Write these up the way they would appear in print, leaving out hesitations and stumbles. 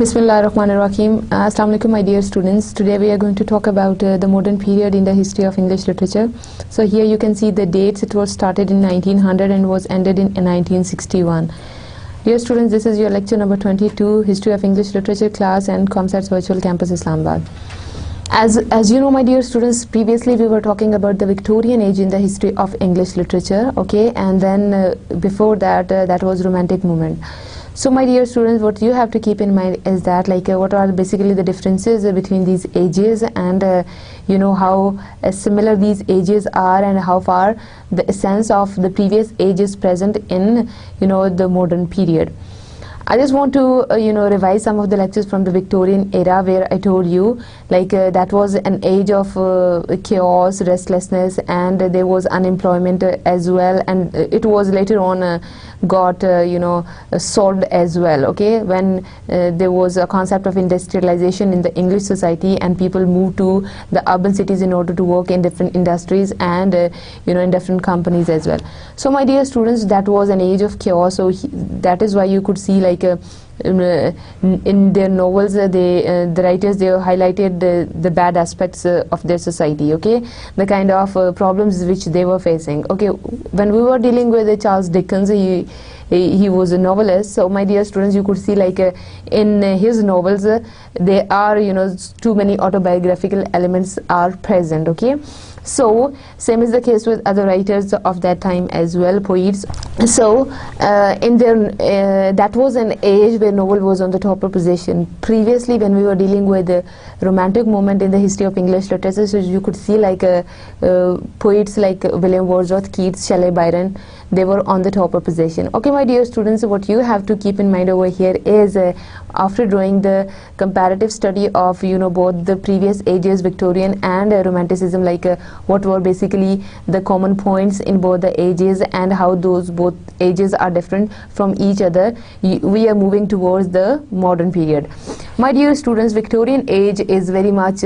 Bismillahirrahmanirrahim. Assalamu alaikum, my dear students. Today we are going to talk about the modern period in the history of English literature. So here you can see the dates. It was started in 1900 and was ended in 1961. Dear students, this is your lecture number 22, History of English Literature class and ComSat's Virtual Campus Islamabad. As you know, my dear students, previously we were talking about the Victorian Age in the history of English literature, okay, and then before that, that was Romantic movement. So my dear students, what you have to keep in mind is that what are basically the differences between these ages, and you know how similar these ages are, and how far the essence of the previous age is present in the modern period. I just want to revise some of the lectures from the Victorian era, where I told you that was an age of chaos, restlessness, and there was unemployment as well, and it was later on got solved as well, okay, when there was a concept of industrialization in the English society and people moved to the urban cities in order to work in different industries and in different companies as well. So my dear students, that was an age of chaos. So that is why you could see in their novels the writers, they highlighted the bad aspects of their society, okay, the kind of problems which they were facing. Okay, when we were dealing with Charles Dickens, he was a novelist. So my dear students, you could see in his novels there are too many autobiographical elements are present, okay. So same is the case with other writers of that time as well, poets. So in their that was an age where novel was on the top position. Previously, when we were dealing with the Romantic movement in the history of English literature, so you could see poets like William Wordsworth, Keats, Shelley, Byron, they were on the top position. Okay, my dear students, what you have to keep in mind over here is after doing the comparative study of both the previous ages, Victorian and Romanticism, what were basically the common points in both the ages and how those both ages are different from each other, we are moving towards the modern period. My dear students, Victorian age is very much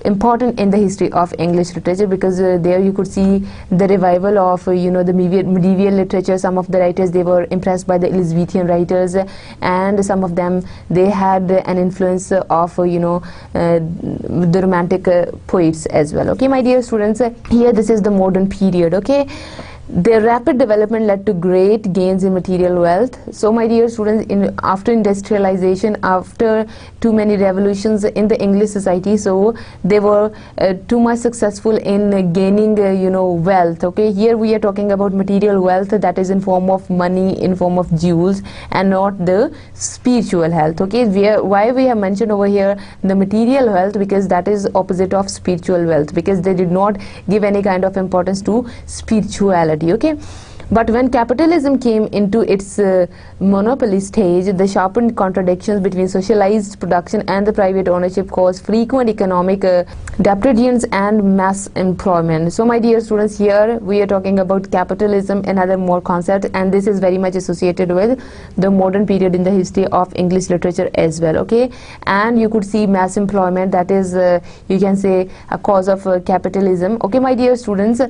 important in the history of English literature, because there you could see the revival of the medieval literature. Some of the writers, they were impressed by the Elizabethan writers, and some of them, they had an influence of the Romantic poets as well. Okay, my dear students, here this is the modern period. Okay, their rapid development led to great gains in material wealth. So my dear students, after industrialization, after too many revolutions in the English society, so they were too much successful in gaining wealth. Okay, here we are talking about material wealth, that is in form of money, in form of jewels, and not the spiritual health. Okay, why we have mentioned over here the material wealth, because that is opposite of spiritual wealth, because they did not give any kind of importance to spirituality. Okay, but when capitalism came into its monopoly stage, the sharpened contradictions between socialized production and the private ownership caused frequent economic depredations and mass employment. So my dear students, here we are talking about capitalism, another more concept, and this is very much associated with the modern period in the history of English literature as well. Okay, and you could see mass employment, that is you can say a cause of capitalism. Okay, my dear students,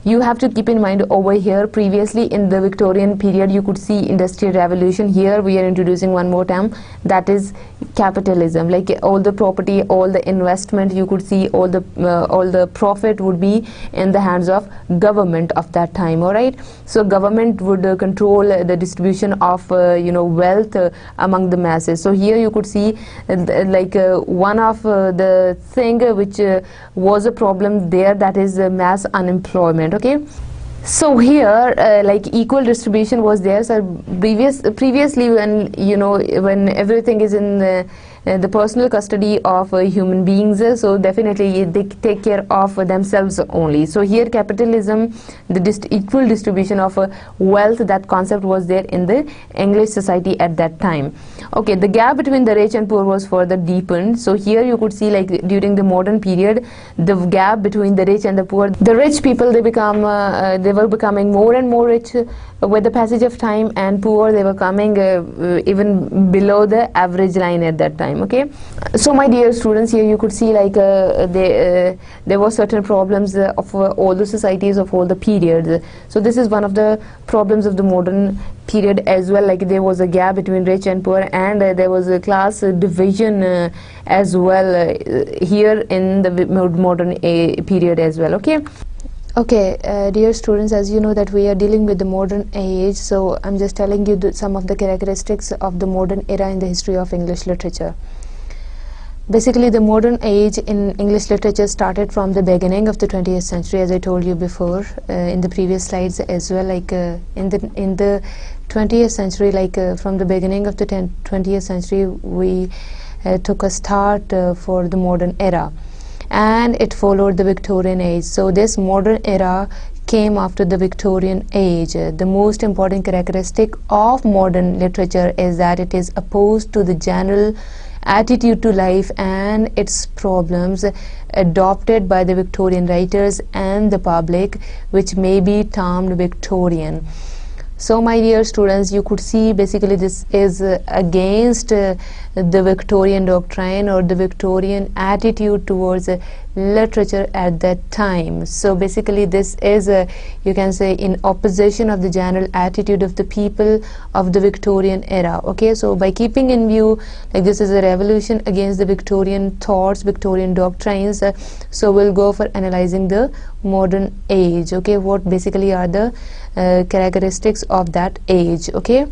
you have to keep in mind over here, previously in the Victorian period, you could see industrial revolution. Here we are introducing one more term, that is capitalism. All the property, all the investment, you could see all the profit would be in the hands of government of that time. All right, so government would control the distribution of wealth among the masses. So here you could see one of the thing which was a problem there, that is mass unemployment. Okay, so here equal distribution was there. So previously when when everything is in the personal custody of human beings, so definitely they take care of themselves only. So here capitalism, the equal distribution of wealth, that concept was there in the English society at that time. Okay, the gap between the rich and poor was further deepened. So here you could see during the modern period, the gap between the rich and the poor, the rich people, they were becoming more and more rich with the passage of time, and poor, they were coming even below the average line at that time. time. Okay, so my dear students, here you could see like there were certain problems of all the societies of all the periods. So this is one of the problems of the modern period as well, like there was a gap between rich and poor, and there was a class division as well here in the modern period as well. Okay, dear students, as you know that we are dealing with the modern age, so I'm just telling you some of the characteristics of the modern era in the history of English literature. Basically, the modern age in English literature started from the beginning of the 20th century, as I told you before in the previous slides as well. Like in the 20th century, like from the beginning of the 20th century, we took a start for the modern era, and it followed the Victorian age. So this modern era came after the Victorian age. The most important characteristic of modern literature is that it is opposed to the general attitude to life and its problems adopted by the Victorian writers and the public, which may be termed Victorian. So my dear students, you could see basically this is against the Victorian doctrine or the Victorian attitude towards literature at that time. So basically this is you can say in opposition of the general attitude of the people of the Victorian era. Okay, so by keeping in view like this is a revolution against the Victorian thoughts, Victorian doctrines, so we'll go for analyzing the modern age. Okay, what basically are the characteristics of that age. Okay,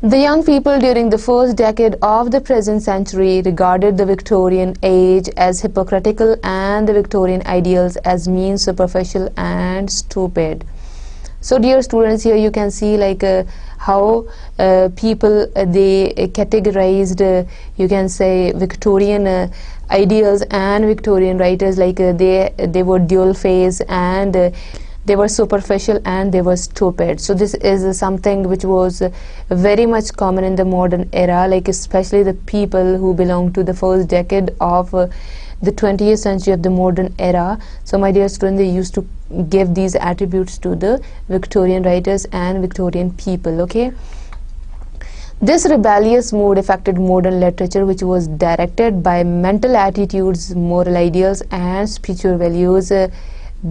the young people during the first decade of the present century regarded the Victorian age as hypocritical and the Victorian ideals as mean, superficial and stupid. So dear students, here you can see like how people they categorized you can say Victorian ideals and Victorian writers, like they were dual face and they were superficial and they were stupid. So this is something which was very much common in the modern era, like especially the people who belong to the first decade of the 20th century of the modern era. So my dear students, they used to give these attributes to the Victorian writers and Victorian people. Okay, this rebellious mood affected modern literature, which was directed by mental attitudes, moral ideals and spiritual values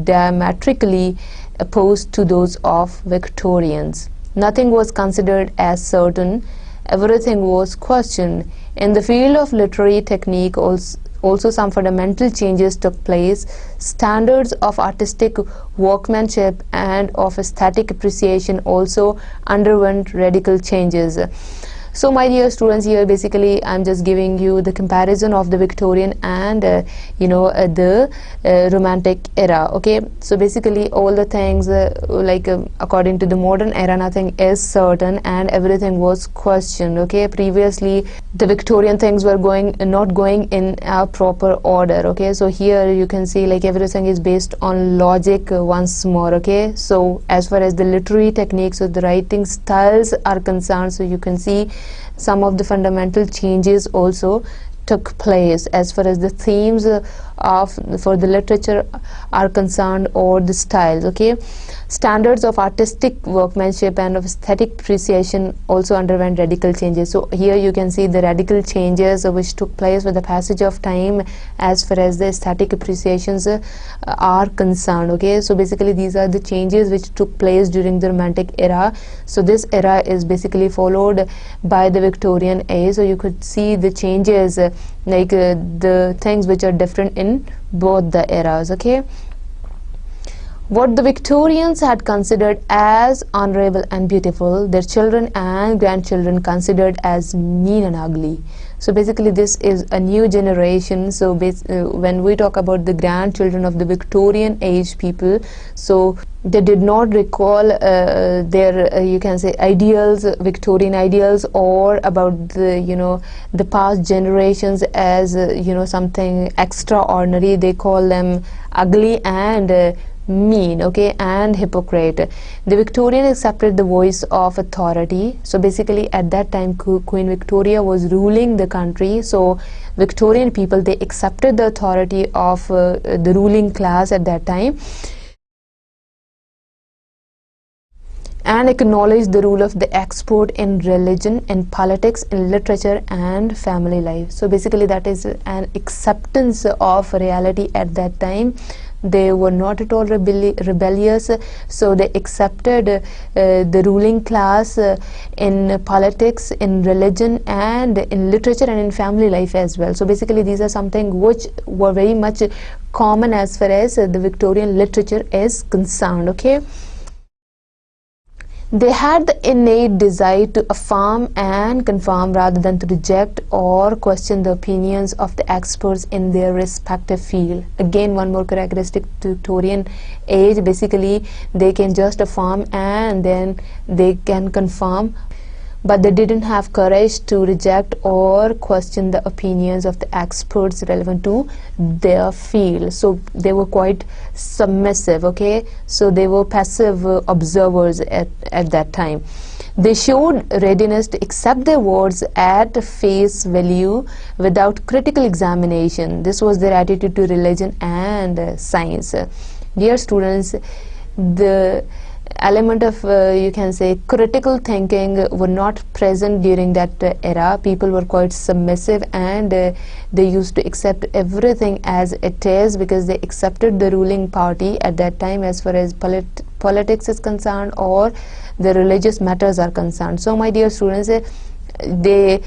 diametrically opposed to those of Victorians. Nothing was considered as certain, everything was questioned. In the field of literary technique also some fundamental changes took place. Standards of artistic workmanship and of aesthetic appreciation also underwent radical changes. So my dear students, here basically I'm just giving you the comparison of the Victorian and the Romantic era. Okay, so basically all the things according to the modern era, nothing is certain and everything was questioned. Okay, previously the Victorian things were not going in a proper order. Okay, so here you can see like everything is based on logic once more. Okay, so as far as the literary techniques or the writing styles are concerned, so you can see some of the fundamental changes also took place as far as the themes for the literature are concerned, or the styles. Okay, standards of artistic workmanship and of aesthetic appreciation also underwent radical changes. So here you can see the radical changes which took place with the passage of time as far as the aesthetic appreciations are concerned. Okay, so basically these are the changes which took place during the Romantic era. So this era is basically followed by the Victorian age. So you could see the changes the things which are different in both the eras. Okay, what the Victorians had considered as honorable and beautiful, their children and grandchildren considered as mean and ugly. So basically this is a new generation. So when we talk about the grandchildren of the Victorian age people, so they did not recall their you can say ideals, Victorian ideals, or about the past generations as something extraordinary. They call them ugly and mean, okay, and hypocrite. The Victorian accepted the voice of authority. So basically at that time Queen Victoria was ruling the country, so Victorian people, they accepted the authority of the ruling class at that time. and acknowledged the rule of the expert in religion, in politics, in literature and family life. So basically that is an acceptance of reality at that time. They were not at all rebellious, so they accepted the ruling class in politics, in religion and in literature and in family life as well. So basically these are something which were very much common as far as the Victorian literature is concerned. Okay, they had the innate desire to affirm and confirm rather than to reject or question the opinions of the experts in their respective field. Again, one more characteristic to Victorian age, basically they can just affirm and then they can confirm, but they didn't have courage to reject or question the opinions of the experts relevant to their field. So they were quite submissive. Okay, so they were passive observers at that time. They showed readiness to accept their words at face value without critical examination. This was their attitude to religion and science. Dear students, the element of you can say critical thinking were not present during that era. People were quite submissive and they used to accept everything as it is because they accepted the ruling party at that time as far as politics is concerned or the religious matters are concerned. So my dear students, they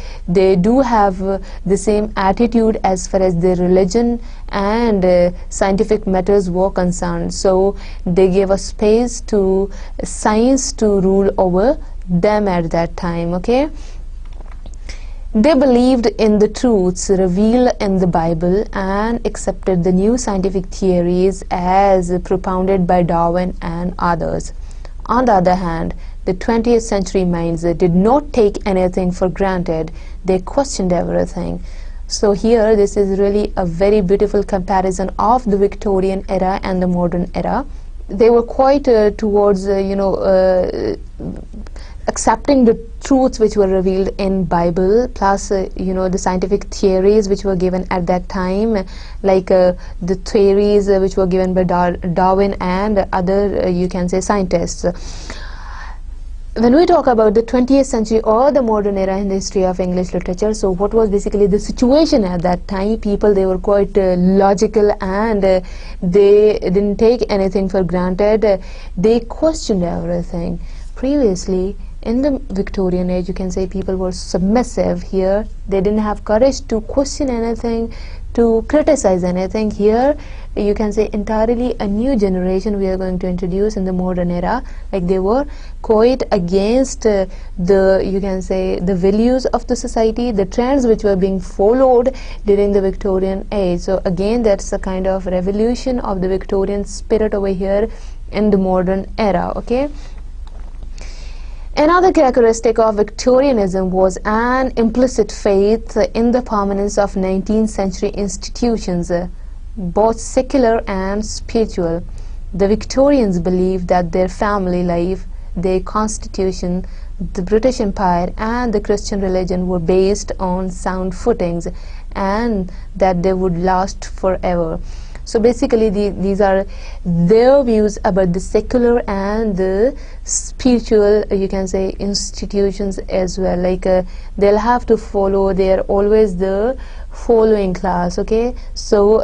do have the same attitude as far as their religion and scientific matters were concerned. So they gave a space to science to rule over them at that time. Okay, they believed in the truths revealed in the Bible and accepted the new scientific theories as propounded by Darwin and others. On the other hand, the 20th century minds did not take anything for granted. They questioned everything. So here this is really a very beautiful comparison of the Victorian era and the modern era. They were quite towards accepting the truths which were revealed in Bible, plus the scientific theories which were given at that time, like the theories which were given by Darwin and other you can say scientists. When we talk about the 20th century or the modern era in the history of English literature, so what was basically the situation at that time? People, they were quite logical and they didn't take anything for granted. They questioned everything. Previously, in the Victorian age, you can say people were submissive. Here, they didn't have courage to question anything, to criticize anything. Here, you can say entirely a new generation we are going to introduce in the modern era. Like they were quite against the you can say the values of the society, the trends which were being followed during the Victorian age. So again, that's a kind of revolution of the Victorian spirit over here in the modern era. Okay. Another characteristic of Victorianism was an implicit faith in the permanence of 19th century institutions, both secular and spiritual. The Victorians believed that their family life, their constitution, the British Empire and the Christian religion were based on sound footings and that they would last forever. So basically these are their views about the secular and the spiritual you can say institutions as well. Like they'll have to follow, they're always the following class. Okay, so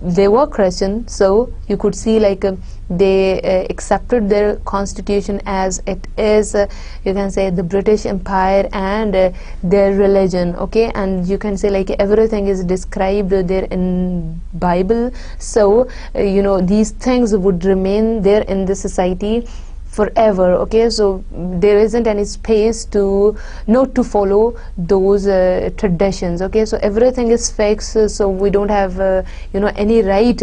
they were Christian, so you could see like they accepted their constitution as it is, you can say the British Empire and their religion. Okay, and you can say like everything is described there in Bible, so these things would remain there in the society forever. Okay, so there isn't any space to not to follow those traditions. Okay, so everything is fixed, so we don't have any right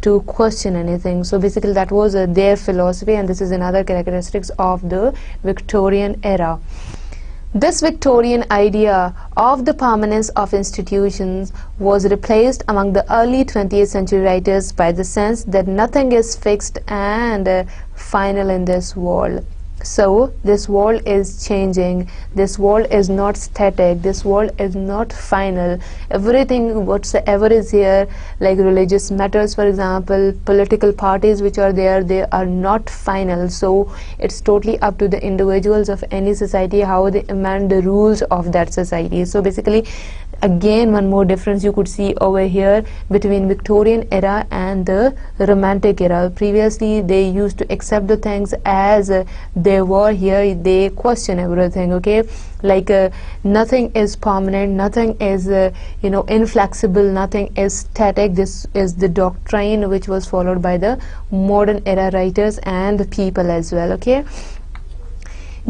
to question anything. So basically that was their philosophy, and this is another characteristics of the Victorian era. This Victorian idea of the permanence of institutions was replaced among the early 20th century writers by the sense that nothing is fixed and final in this world. So this world is changing, this world is not static, this world is not final. Everything whatsoever is here, like religious matters, for example, political parties which are there, they are not final. So it's totally up to the individuals of any society how they amend the rules of that society. So basically, again, one more difference you could see over here between Victorian era and the Romantic era. Previously they used to accept the things as they were. Here they question everything, okay, like nothing is permanent, nothing is inflexible, nothing is static. This is the doctrine which was followed by the modern era writers and the people as well, okay.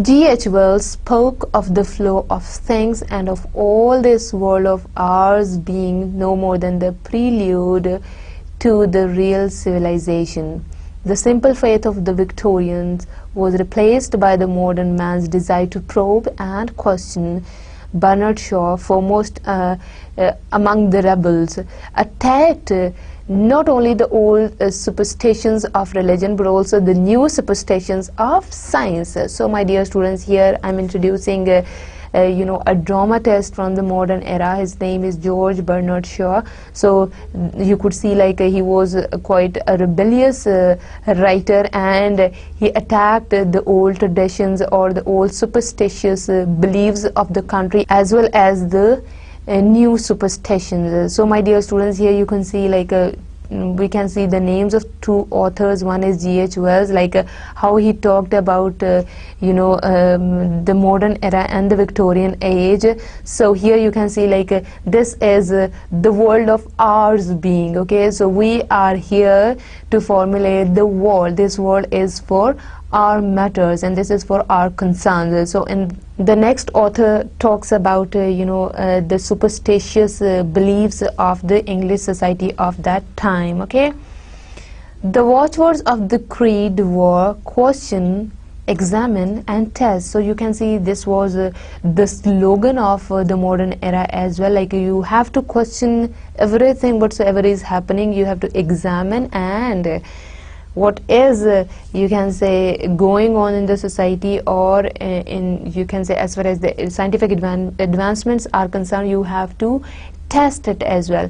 G.H. Wells spoke of the flow of things and of all this world of ours being no more than the prelude to the real civilization. The simple faith of the Victorians was replaced by the modern man's desire to probe and question. Bernard Shaw, foremost among the rebels, attacked not only the old superstitions of religion but also the new superstitions of science. So my dear students, here I'm introducing a dramatist from the modern era. His name is George Bernard Shaw. So you could see like he was quite a rebellious writer, and he attacked the old traditions or the old superstitious beliefs of the country as well as the new superstitions. So my dear students, here you can see like we can see the names of two authors. One is G.H. Wells, like how he talked about the modern era and the Victorian age. So here you can see like this is the world of ours being, okay. So we are here to formulate the world. This world is for our matters and this is for our concerns. So in the next author talks about the superstitious beliefs of the English society of that time, okay. The watchwords of the creed were question, examine and test. So you can see this was the slogan of the modern era as well, like you have to question everything whatsoever is happening, you have to examine and what is you can say going on in the society, or in you can say as far as the scientific advancements are concerned, you have to test it as well.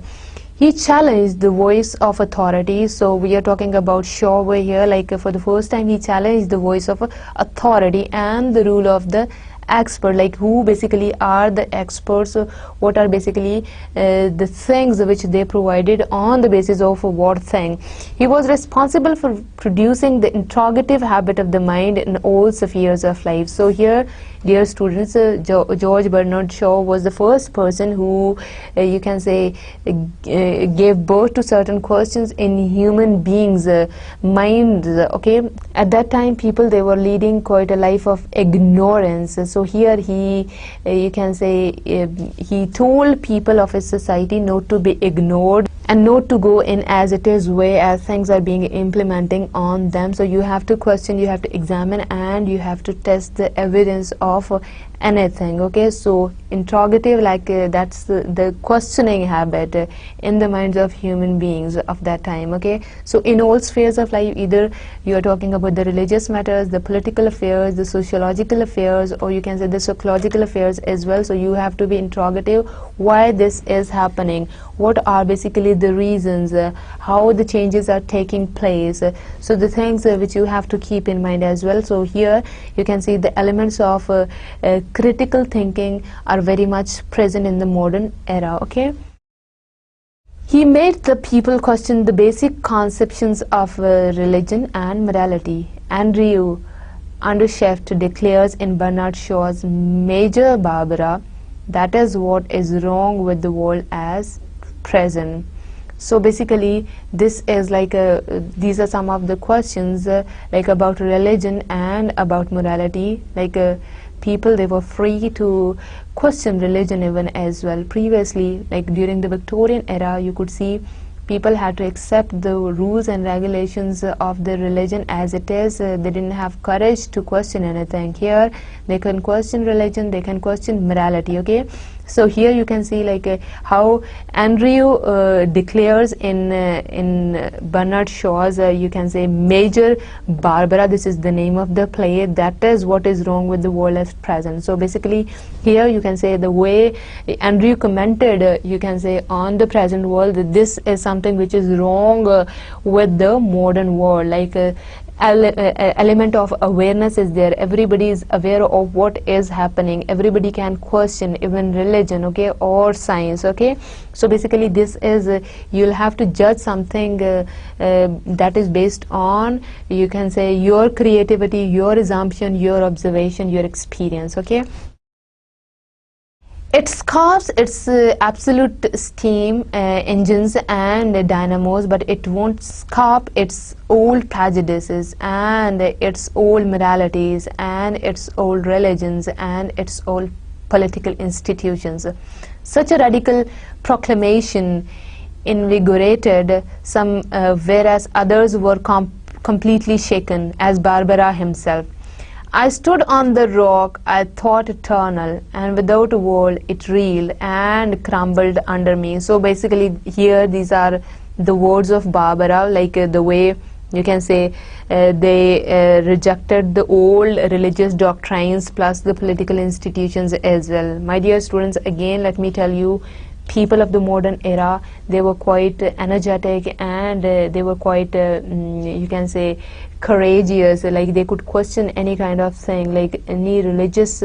He challenged the voice of authority. So we are talking about Shaw over here, like for the first time he challenged the voice of authority and the rule of the expert, like who basically are the experts, what are basically the things which they provided on the basis of what thing. He was responsible for producing the interrogative habit of the mind in all spheres of life. So here, dear students, George Bernard Shaw was the first person who you can say gave birth to certain questions in human beings' minds, okay. At that time people, they were leading quite a life of ignorance. So here he you can say he told people of his society not to be ignored and not to go in as it is way as things are being implementing on them. So you have to question, you have to examine and you have to test the evidence of anything, okay. So interrogative, like that's the questioning habit in the minds of human beings of that time, okay. So in all spheres of life, either you are talking about the religious matters, the political affairs, the sociological affairs, or you can say the psychological affairs as well. So you have to be interrogative, why this is happening, what are basically the reasons, how the changes are taking place. So the things which you have to keep in mind as well. So here you can see the elements of critical thinking are very much present in the modern era, okay. He made the people question the basic conceptions of religion and morality. Andrew Undershaft declares in Bernard Shaw's Major Barbara, that is what is wrong with the world as present. So basically this is like these are some of the questions like about religion and about morality, like people, they were free to question religion even as well. Previously, like during the Victorian era, you could see people had to accept the rules and regulations of the religion as it is. They didn't have courage to question anything. Here they can question religion, they can question morality. Okay, so here you can see like how Andrew declares in Bernard Shaw's you can say Major Barbara, this is the name of the play, that is what is wrong with the world at present. So basically here you can say the way Andrew commented you can say on the present world, that this is something which is wrong with the modern world. Like element of awareness is there, everybody is aware of what is happening, everybody can question even religion, okay, or science. Okay, so basically this is you'll have to judge something that is based on you can say your creativity, your assumption, your observation, your experience. Okay, it scarps its absolute steam engines and dynamos, but it won't scarp its old prejudices and its old moralities and its old religions and its old political institutions. Such a radical proclamation invigorated some, whereas others were completely shaken, as Barbara himself. I stood on the rock I thought eternal, and without a wall it reeled and crumbled under me. So basically here these are the words of Barbara, like the way you can say they rejected the old religious doctrines plus the political institutions as well. My dear students, again let me tell you, people of the modern era, they were quite energetic and they were quite you can say courageous, like they could question any kind of thing, like any religious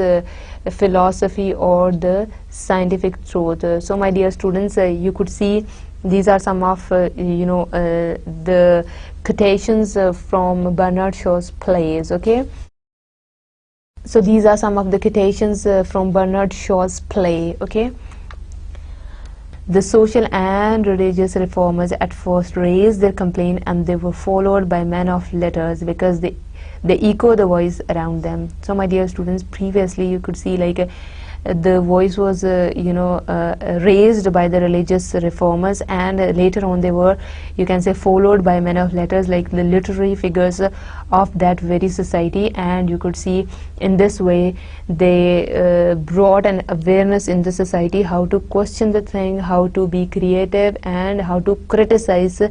philosophy or the scientific truth. So my dear students, you could see these are some of the quotations from Bernard Shaw's plays. Okay, so these are some of the quotations from Bernard Shaw's play. Okay, the social and religious reformers at first raised their complaint, and they were followed by men of letters because they echo the voice around them. So my dear students, previously you could see like the voice was raised by the religious reformers, and later on they were you can say followed by men of letters, like the literary figures of that very society. And you could see in this way they brought an awareness in the society, how to question the thing, how to be creative, and how to criticize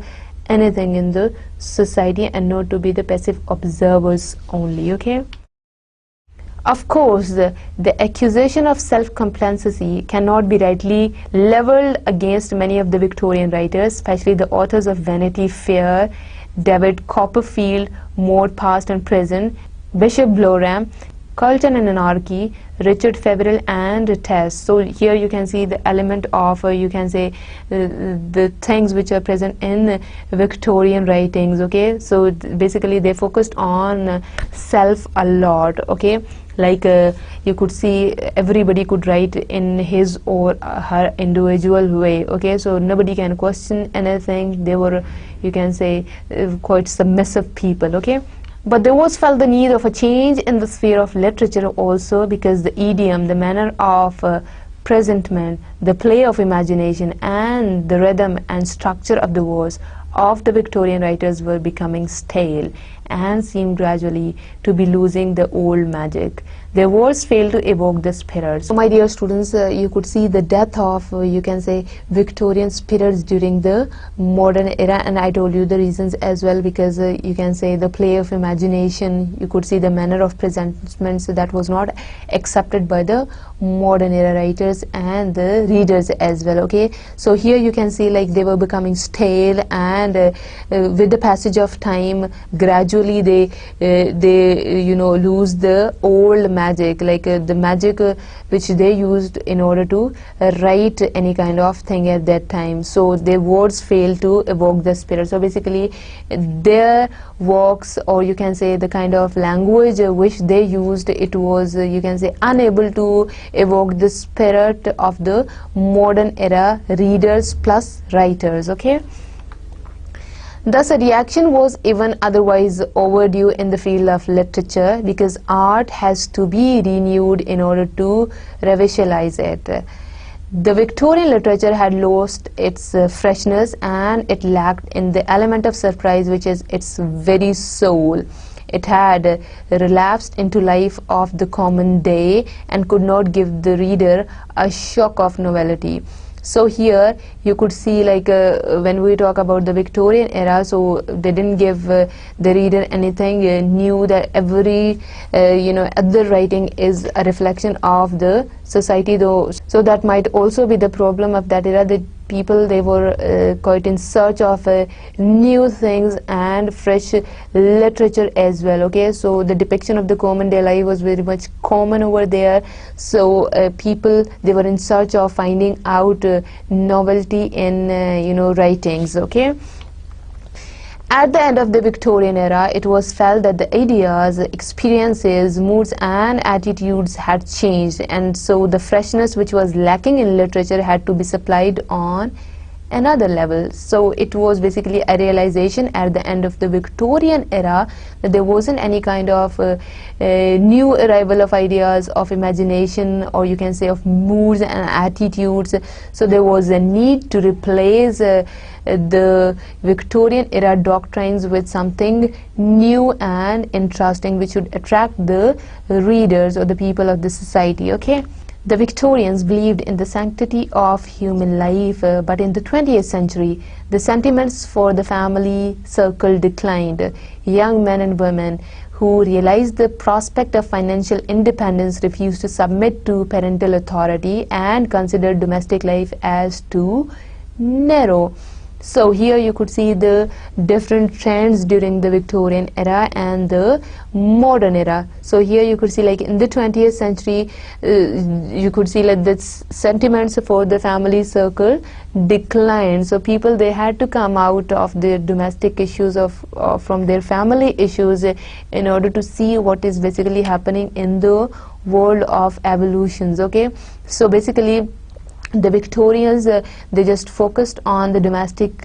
anything in the society and not to be the passive observers only. Okay, of course the accusation of self-complacency cannot be rightly leveled against many of the Victorian writers, especially the authors of Vanity Fair, David Copperfield, Maud Past and Present, Bishop Bloram, Culture and Anarchy, Richard Feverel and Tess. So here you can see the element of you can say the things which are present in Victorian writings. Okay, so basically they focused on self a lot. Okay, like you could see everybody could write in his or her individual way. Okay, so nobody can question anything. They were you can say quite submissive people. Okay, but there was felt the need of a change in the sphere of literature also, because the idiom, the manner of presentment, the play of imagination, and the rhythm and structure of the words of the Victorian writers were becoming stale and seemed gradually to be losing the old magic. Their words failed to evoke the spirit. So my dear students, you could see the death of you can say Victorian spirits during the modern era, and I told you the reasons as well, because you can say the play of imagination, you could see the manner of presentment that was not accepted by the modern era writers and the readers as well. Okay, so here you can see like they were becoming stale, and with the passage of time gradually they lose the old magic, like the magic which they used in order to write any kind of thing at that time. So their words fail to evoke the spirit. So basically their works, or you can say the kind of language which they used, it was you can say unable to evoke the spirit of the modern era readers plus writers. Okay, thus a reaction was even otherwise overdue in the field of literature, because art has to be renewed in order to revitalize it. The Victorian literature had lost its freshness, and it lacked in the element of surprise, which is its very soul. It had relapsed into life of the common day and could not give the reader a shock of novelty. So here you could see, like when we talk about the Victorian era, so they didn't give the reader anything new, that every other writing is a reflection of the society, though. So that might also be the problem of that era, that people, they were quite in search of new things and fresh literature as well. Okay, so the depiction of the common day life was very much common over there, so people, they were in search of finding out novelty in writings. Okay, at the end of the Victorian era, it was felt that the ideas, experiences, moods and attitudes had changed, and so the freshness which was lacking in literature had to be supplied on another level. So it was basically a realization at the end of the Victorian era that there wasn't any kind of new arrival of ideas, of imagination, or you can say of moods and attitudes. So there was a need to replace the Victorian era doctrines with something new and interesting, which would attract the readers or the people of the society. Okay, the Victorians believed in the sanctity of human life, but in the 20th century, the sentiments for the family circle declined. Young men and women who realized the prospect of financial independence refused to submit to parental authority and considered domestic life as too narrow. So here you could see the different trends during the Victorian era and the modern era. So here you could see, like in the 20th century, you could see like the sentiments for the family circle declined. So people, they had to come out of their domestic issues, from their family issues, in order to see what is basically happening in the world of evolutions. Okay, so basically the Victorians, they just focused on the domestic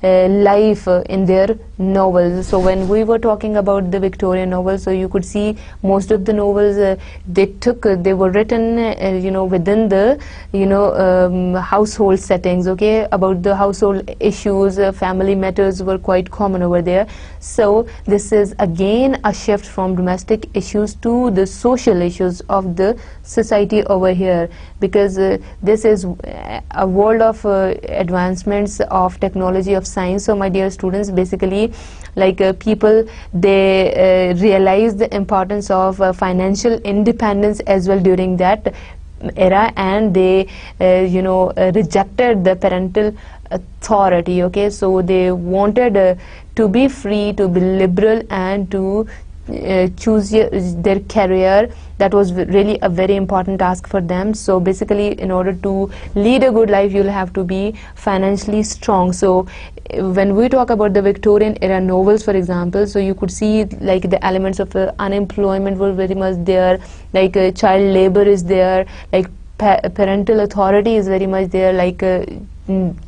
life in their novels. So when we were talking about the Victorian novels, so you could see most of the novels they were written within the household settings. Okay, about the household issues, family matters were quite common over there. So this is again a shift from domestic issues to the social issues of the society over here, because this is a world of advancements of technology, of science. So my dear students, basically like people, they realize the importance of financial independence as well during that era, and they rejected the parental authority. Okay, so they wanted to be free, to be liberal, and to choose their career. That was really a very important task for them. So basically, in order to lead a good life, you'll have to be financially strong. So when we talk about the Victorian era novels, for example, so you could see like the elements of unemployment were very much there, like child labor is there, like parental authority is very much there, like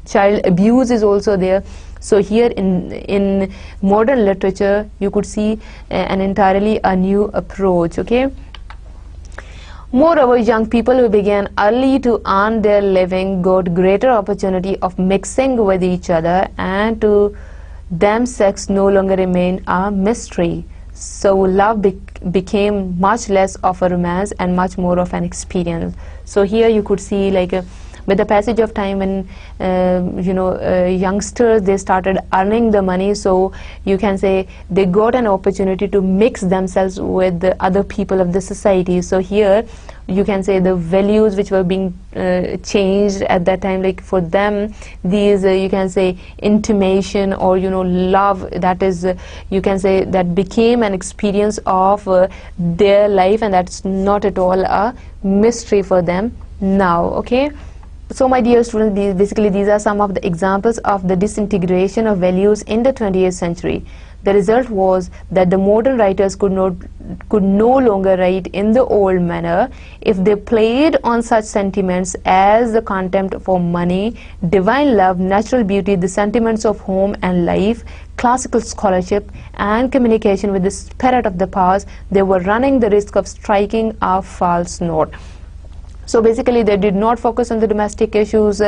child abuse is also there. So here in modern literature, you could see an entirely a new approach. Okay. Moreover, young people who began early to earn their living got greater opportunity of mixing with each other, and to them sex no longer remained a mystery. So love became much less of a romance and much more of an experience. So here you could see like with the passage of time, when youngsters, they started earning the money, so you can say they got an opportunity to mix themselves with the other people of the society. So here you can say the values which were being changed at that time, like for them these you can say intimation or love, that is you can say that became an experience of their life, and that's not at all a mystery for them now. Okay. So my dear students, basically these are some of the examples of the disintegration of values in the 20th century. The result was that the modern writers could no longer write in the old manner. If they played on such sentiments as the contempt for money, divine love, natural beauty, the sentiments of home and life, classical scholarship, and communication with the spirit of the past, they were running the risk of striking a false note. So basically they did not focus on the domestic issues,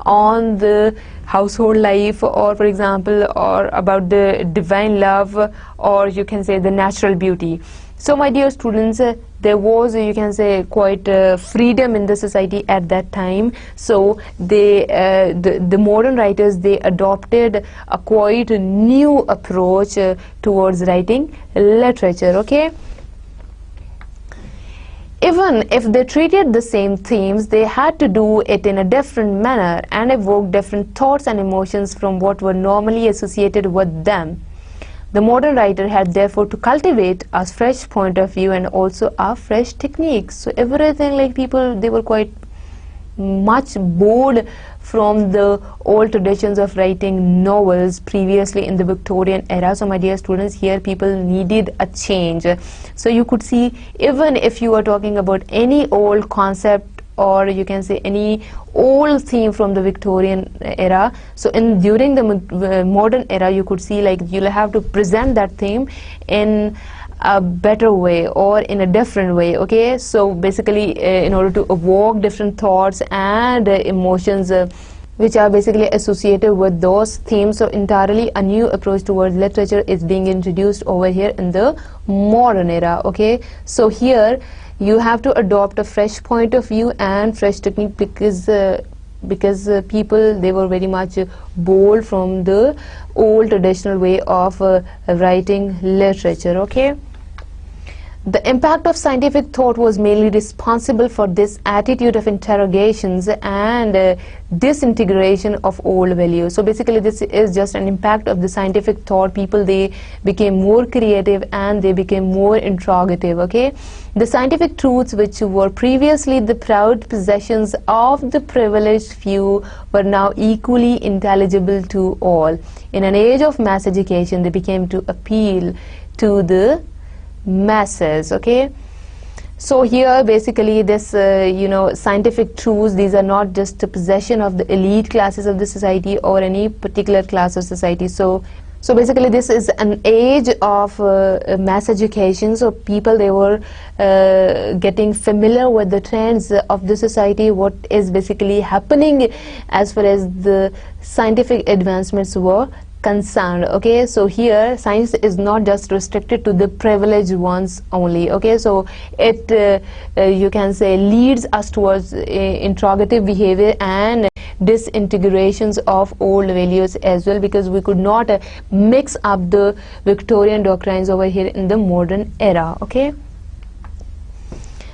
on the household life, or for example, or about the divine love, or you can say the natural beauty. So my dear students, there was, you can say, quite freedom in the society at that time. So they, the modern writers, they adopted a quite new approach towards writing literature, okay? Even if they treated the same themes, they had to do it in a different manner and evoke different thoughts and emotions from what were normally associated with them. The modern writer had therefore to cultivate a fresh point of view and also a fresh techniques. So everything, like people, they were quite much bored from the old traditions of writing novels previously in the Victorian era. So my dear students, here people needed a change. So you could see, even if you are talking about any old concept, or you can say any old theme from the Victorian era, so in during the modern era, you could see like you'll have to present that theme in a better way or in a different way, okay? So basically in order to evoke different thoughts and emotions which are basically associated with those themes. So entirely a new approach towards literature is being introduced over here in the modern era, okay? So here you have to adopt a fresh point of view and fresh technique, because people, they were very much bored from the old traditional way of writing literature, okay? The impact of scientific thought was mainly responsible for this attitude of interrogations and disintegration of old values. So basically this is just an impact of the scientific thought. People, they became more creative and they became more interrogative, okay? The scientific truths which were previously the proud possessions of the privileged few were now equally intelligible to all. In an age of mass education, they became to appeal to the masses, okay? So here basically this you know, scientific truths, these are not just a possession of the elite classes of the society or any particular class of society. So basically this is an age of mass education. So people, they were getting familiar with the trends of the society, what is basically happening as far as the scientific advancements were concerned, okay? So here science is not just restricted to the privileged ones only, okay? So it you can say leads us towards interrogative behavior and disintegrations of old values as well, because we could not mix up the Victorian doctrines over here in the modern era, okay?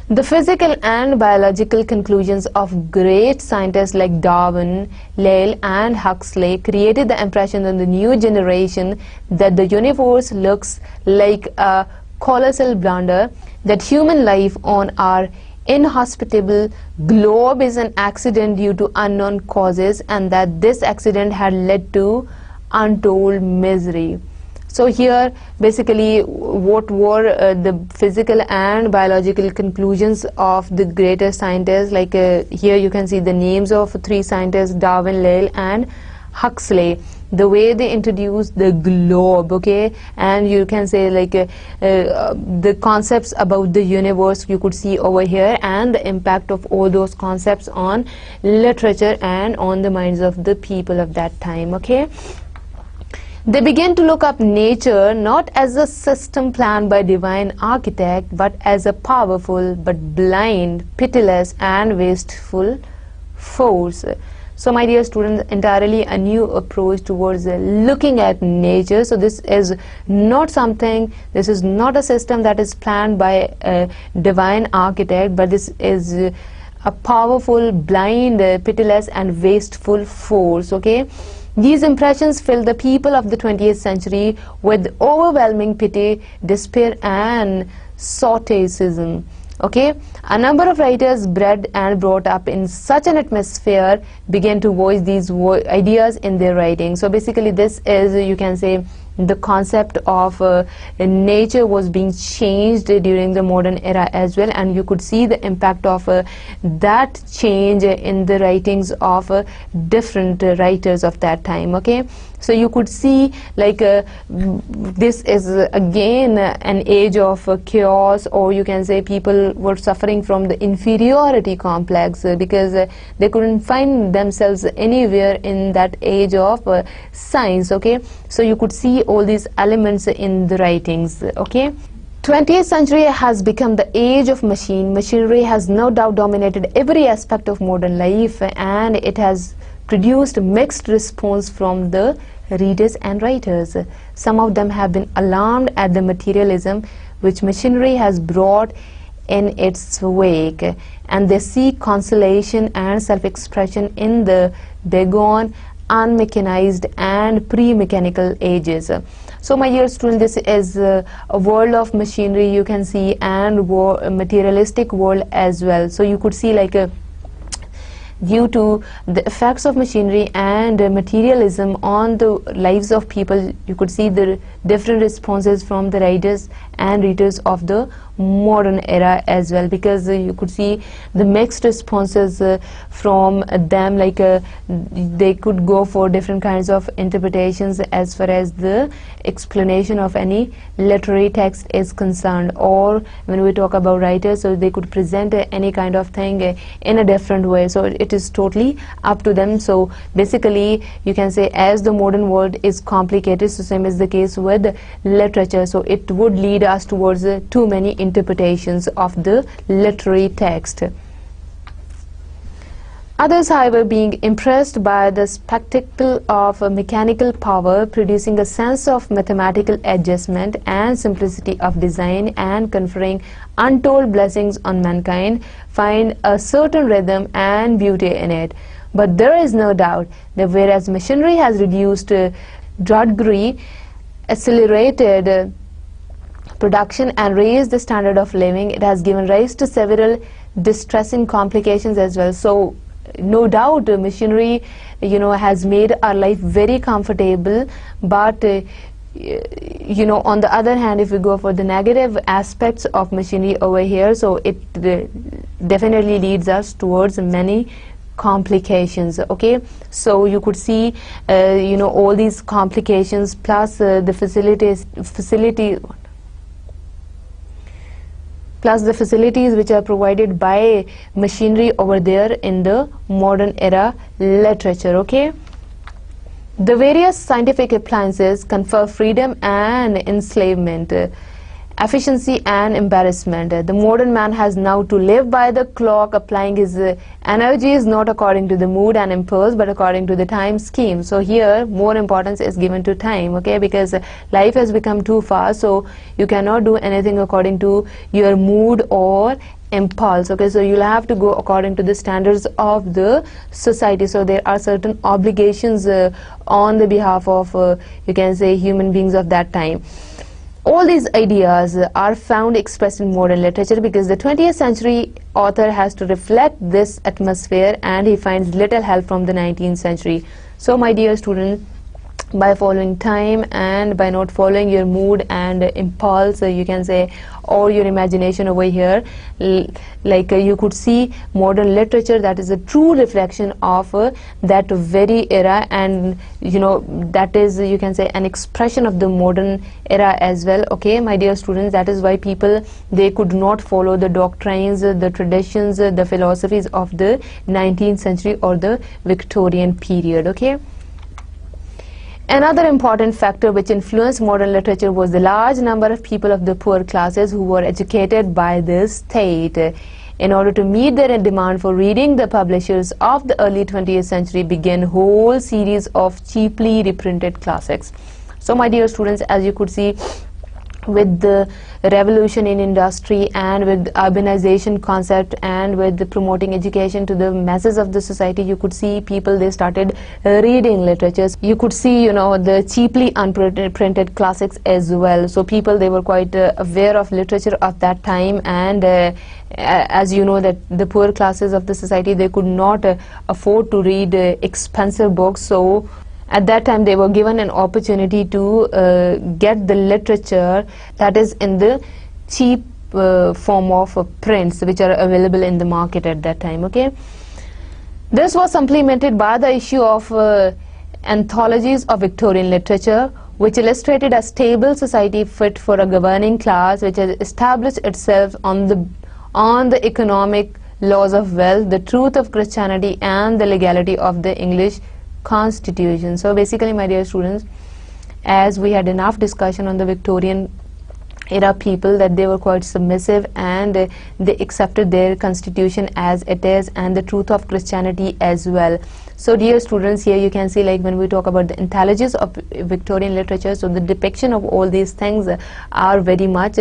The physical and biological conclusions of great scientists like Darwin, Lyell and Huxley created the impression on the new generation that the universe looks like a colossal blunder, that human life on our inhospitable globe is an accident due to unknown causes, and that this accident had led to untold misery. So here basically what were the physical and biological conclusions of the greatest scientists, like here you can see the names of three scientists, Darwin, Lyell and Huxley. The way they introduced the globe, okay, and you can say like the concepts about the universe you could see over here, and the impact of all those concepts on literature and on the minds of the people of that time, okay? They began to look up nature not as a system planned by divine architect, but as a powerful but blind, pitiless and wasteful force. So my dear students, entirely a new approach towards looking at nature. So this is not something, this is not a system that is planned by a divine architect, but this is a powerful, blind, pitiless and wasteful force, okay? These impressions filled the people of the 20th century with overwhelming pity, despair and sourceism. Okay, a number of writers bred and brought up in such an atmosphere began to voice these ideas in their writing. So basically this is, you can say, the concept of nature was being changed during the modern era as well, and you could see the impact of that change in the writings of different writers of that time, okay? So you could see like this is again an age of chaos, or you can say people were suffering from the inferiority complex because they couldn't find themselves anywhere in that age of science. Okay, so you could see all these elements in the writings. Okay, 20th century has become the age of machinery has no doubt dominated every aspect of modern life, and it has produced mixed response from the readers and writers. Some of them have been alarmed at the materialism which machinery has brought in its wake, and they seek consolation and self-expression in the bygone, unmechanized and pre-mechanical ages. So my dear student, this is a world of machinery, you can see, and a materialistic world as well. So you could see like due to the effects of machinery and materialism on the lives of people, you could see the different responses from the writers and readers of the modern era as well, because you could see the mixed responses from them, like they could go for different kinds of interpretations as far as the explanation of any literary text is concerned, or when we talk about writers, so they could present any kind of thing in a different way. So it is totally up to them. So basically you can say as the modern world is complicated, so same is the case with literature, so it would lead us towards too many interpretations of the literary text. Others, however, being impressed by the spectacle of mechanical power, producing a sense of mathematical adjustment and simplicity of design, and conferring untold blessings on mankind, find a certain rhythm and beauty in it. But there is no doubt that whereas machinery has reduced drudgery, accelerated production and raised the standard of living, it has given rise to several distressing complications as well. So no doubt machinery, you know, has made our life very comfortable, but you know, on the other hand, if we go for the negative aspects of machinery over here, so it definitely leads us towards many complications. Okay, so you could see you know, all these complications plus the facilities which are provided by machinery over there in the modern era literature. Okay, the various scientific appliances confer freedom and enslavement, efficiency and embarrassment. The modern man has now to live by the clock, applying his energies not according to the mood and impulse, but according to the time scheme. So here more importance is given to time, okay, because life has become too fast, so you cannot do anything according to your mood or impulse. Okay, so you'll have to go according to the standards of the society. So there are certain obligations on the behalf of you can say human beings of that time. All these ideas are found expressed in modern literature because the 20th century author has to reflect this atmosphere, and he finds little help from the 19th century. So my dear student, by following time and by not following your mood and impulse, you can say, or your imagination over here, like you could see modern literature that is a true reflection of that very era, and you know, that is, you can say, an expression of the modern era as well. Okay, my dear students, that is why people, they could not follow the doctrines, the traditions, the philosophies of the 19th century or the Victorian period. Okay, another important factor which influenced modern literature was the large number of people of the poor classes who were educated by the state. In order to meet their demand for reading, the publishers of the early 20th century began whole series of cheaply reprinted classics. So my dear students, as you could see, with the revolution in industry and with urbanization concept and with the promoting education to the masses of the society, you could see people, they started reading literatures. You could see, you know, the cheaply unprinted classics as well. So people, they were quite aware of literature of that time, and as you know that the poor classes of the society, they could not afford to read expensive books. So at that time they were given an opportunity to get the literature that is in the cheap form of prints which are available in the market at that time. Okay, this was supplemented by the issue of anthologies of Victorian literature, which illustrated a stable society fit for a governing class which has established itself on the economic laws of wealth, the truth of Christianity, and the legality of the English Constitution. So basically, my dear students, as we had enough discussion on the Victorian era people, that they were quite submissive and they accepted their constitution as it is and the truth of Christianity as well. So dear students, here you can see, like, when we talk about the anthologies of Victorian literature, so the depiction of all these things are very much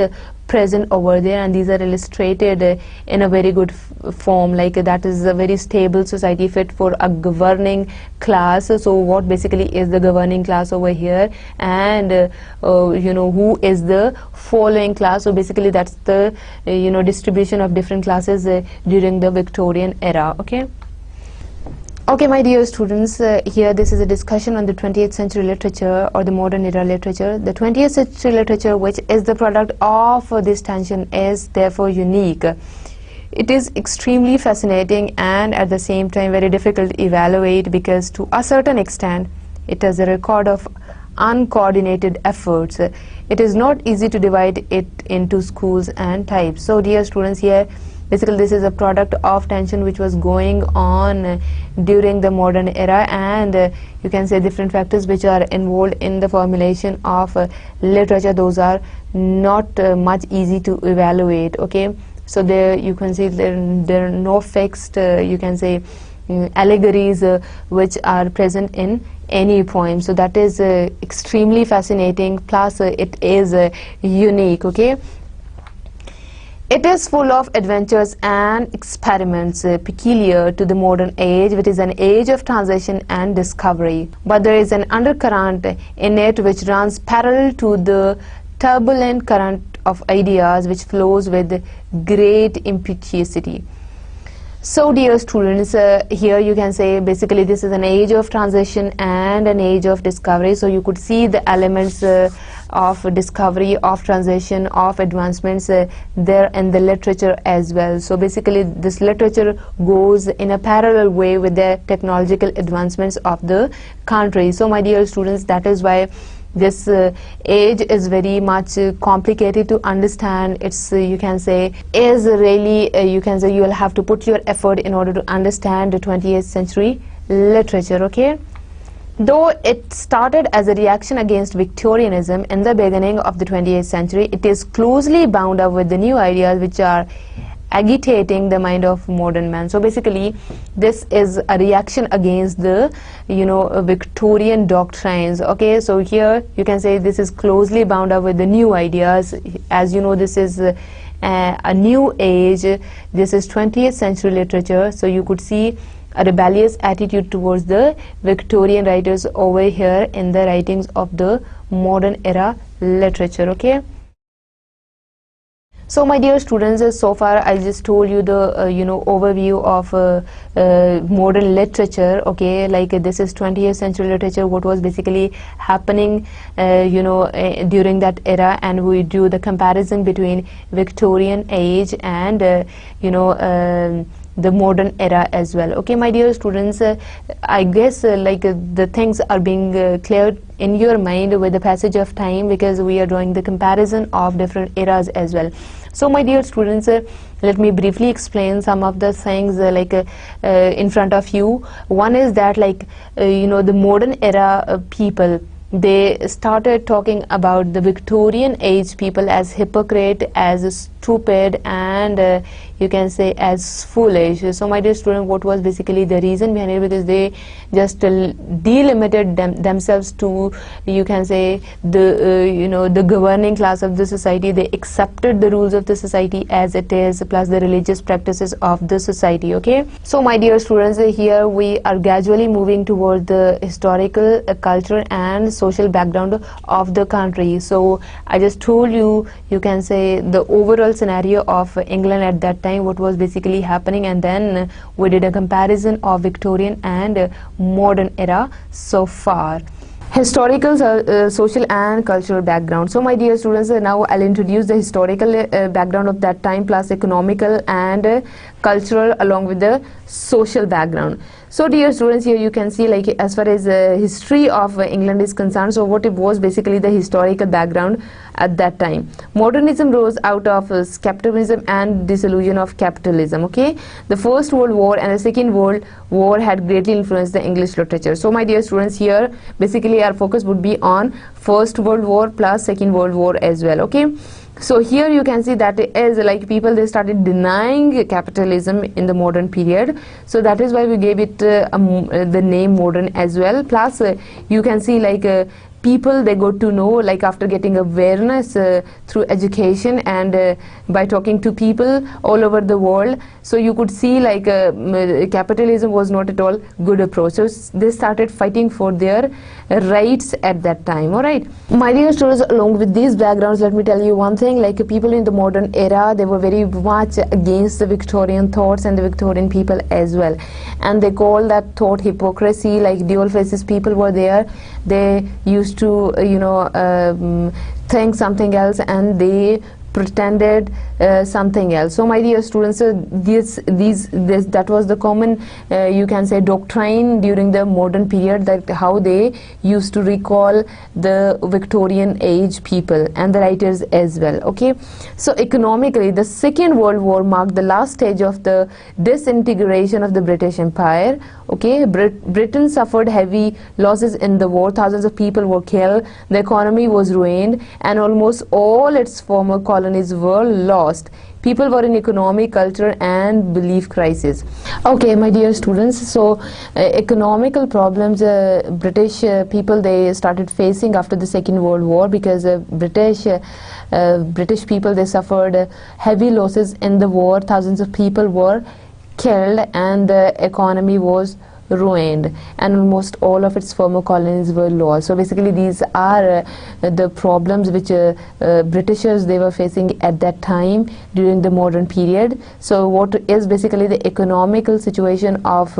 present over there, and these are illustrated in a very good form, like that is a very stable society fit for a governing class. So what basically is the governing class over here, and you know, who is the following class? So basically that's the you know, distribution of different classes during the Victorian era. Okay, my dear students, here this is a discussion on the 20th century literature or the modern era literature. The 20th century literature, which is the product of this tension, is therefore unique. It is extremely fascinating and at the same time very difficult to evaluate, because to a certain extent it is a record of uncoordinated efforts. It is not easy to divide it into schools and types. So dear students, here basically this is a product of tension which was going on during the modern era, and you can say different factors which are involved in the formulation of literature. Those are not much easy to evaluate. Okay, so there you can see there are no fixed you can say allegories which are present in any poem. So that is extremely fascinating, plus it is unique. Okay, it is full of adventures and experiments peculiar to the modern age, which is an age of transition and discovery. But there is an undercurrent in it which runs parallel to the turbulent current of ideas which flows with great impetuosity. So dear students, here you can say basically this is an age of transition and an age of discovery. So you could see the elements of discovery, of transition, of advancements there in the literature as well. So basically this literature goes in a parallel way with the technological advancements of the country. So my dear students, that is why this age is very much complicated to understand. It's you can say is really you can say you will have to put your effort in order to understand the 20th century literature. Okay, though it started as a reaction against Victorianism in the beginning of the 20th century, it is closely bound up with the new ideas which are agitating the mind of modern man. So basically this is a reaction against the you know Victorian doctrines. Okay, so here you can say this is closely bound up with the new ideas. As you know, this is a new age, this is 20th century literature, so you could see a rebellious attitude towards the Victorian writers over here in the writings of the modern era literature. Okay, so my dear students, so far I just told you the you know overview of modern literature. Okay, like this is 20th century literature, what was basically happening you know during that era, and we drew the comparison between Victorian age and you know the modern era as well. Okay, my dear students, I guess like the things are being cleared in your mind with the passage of time, because we are drawing the comparison of different eras as well. So my dear students, let me briefly explain some of the things like in front of you. One is that like you know the modern era people, they started talking about the Victorian age people as hypocrite, as stupid, and you can say as foolish. So my dear student, what was basically the reason behind it? Because they just delimited themselves to, you can say, the you know the governing class of the society. They accepted the rules of the society as it is, plus the religious practices of the society. Okay, so my dear students, here we are gradually moving toward the historical culture and social background of the country. So I just told you, you can say, the overall scenario of England at that time, what was basically happening, and then we did a comparison of Victorian and modern era so far. Historical, social and cultural background. So my dear students, now I'll introduce the historical background of that time, plus economical and cultural along with the social background. So dear students, here you can see like as far as history of England is concerned, so what it was basically the historical background at that time. Modernism rose out of skepticism and disillusion of capitalism. Okay, the First World War and the Second World War had greatly influenced the English literature. So my dear students, here basically our focus would be on First World War plus Second World War as well. Okay, so here you can see that as like people, they started denying capitalism in the modern period, so that is why we gave it the name modern as well. Plus you can see like people, they got to know like after getting awareness through education and by talking to people all over the world, so you could see like capitalism was not at all good approach, so they started fighting for their rights at that time. All right, my dear students, along with these backgrounds, let me tell you one thing, like people in the modern era, they were very much against the Victorian thoughts and the Victorian people as well, and they call that thought hypocrisy. Like dual faces people were there, they used to think something else and they pretended something else. So my dear students, that was the common you can say doctrine during the modern period, that how they used to recall the Victorian age people and the writers as well. Okay, so economically the Second World War marked the last stage of the disintegration of the British Empire. Okay, Britain suffered heavy losses in the war, thousands of people were killed, the economy was ruined, and almost all its former colonies were lost. People were in economic, cultural and belief crisis. Okay, my dear students, so economical problems British people, they started facing after the Second World War, because British people, they suffered heavy losses in the war, thousands of people were killed and the economy was ruined, and almost all of its former colonies were lost. So basically these are the problems which Britishers, they were facing at that time during the modern period. So what is basically the economical situation of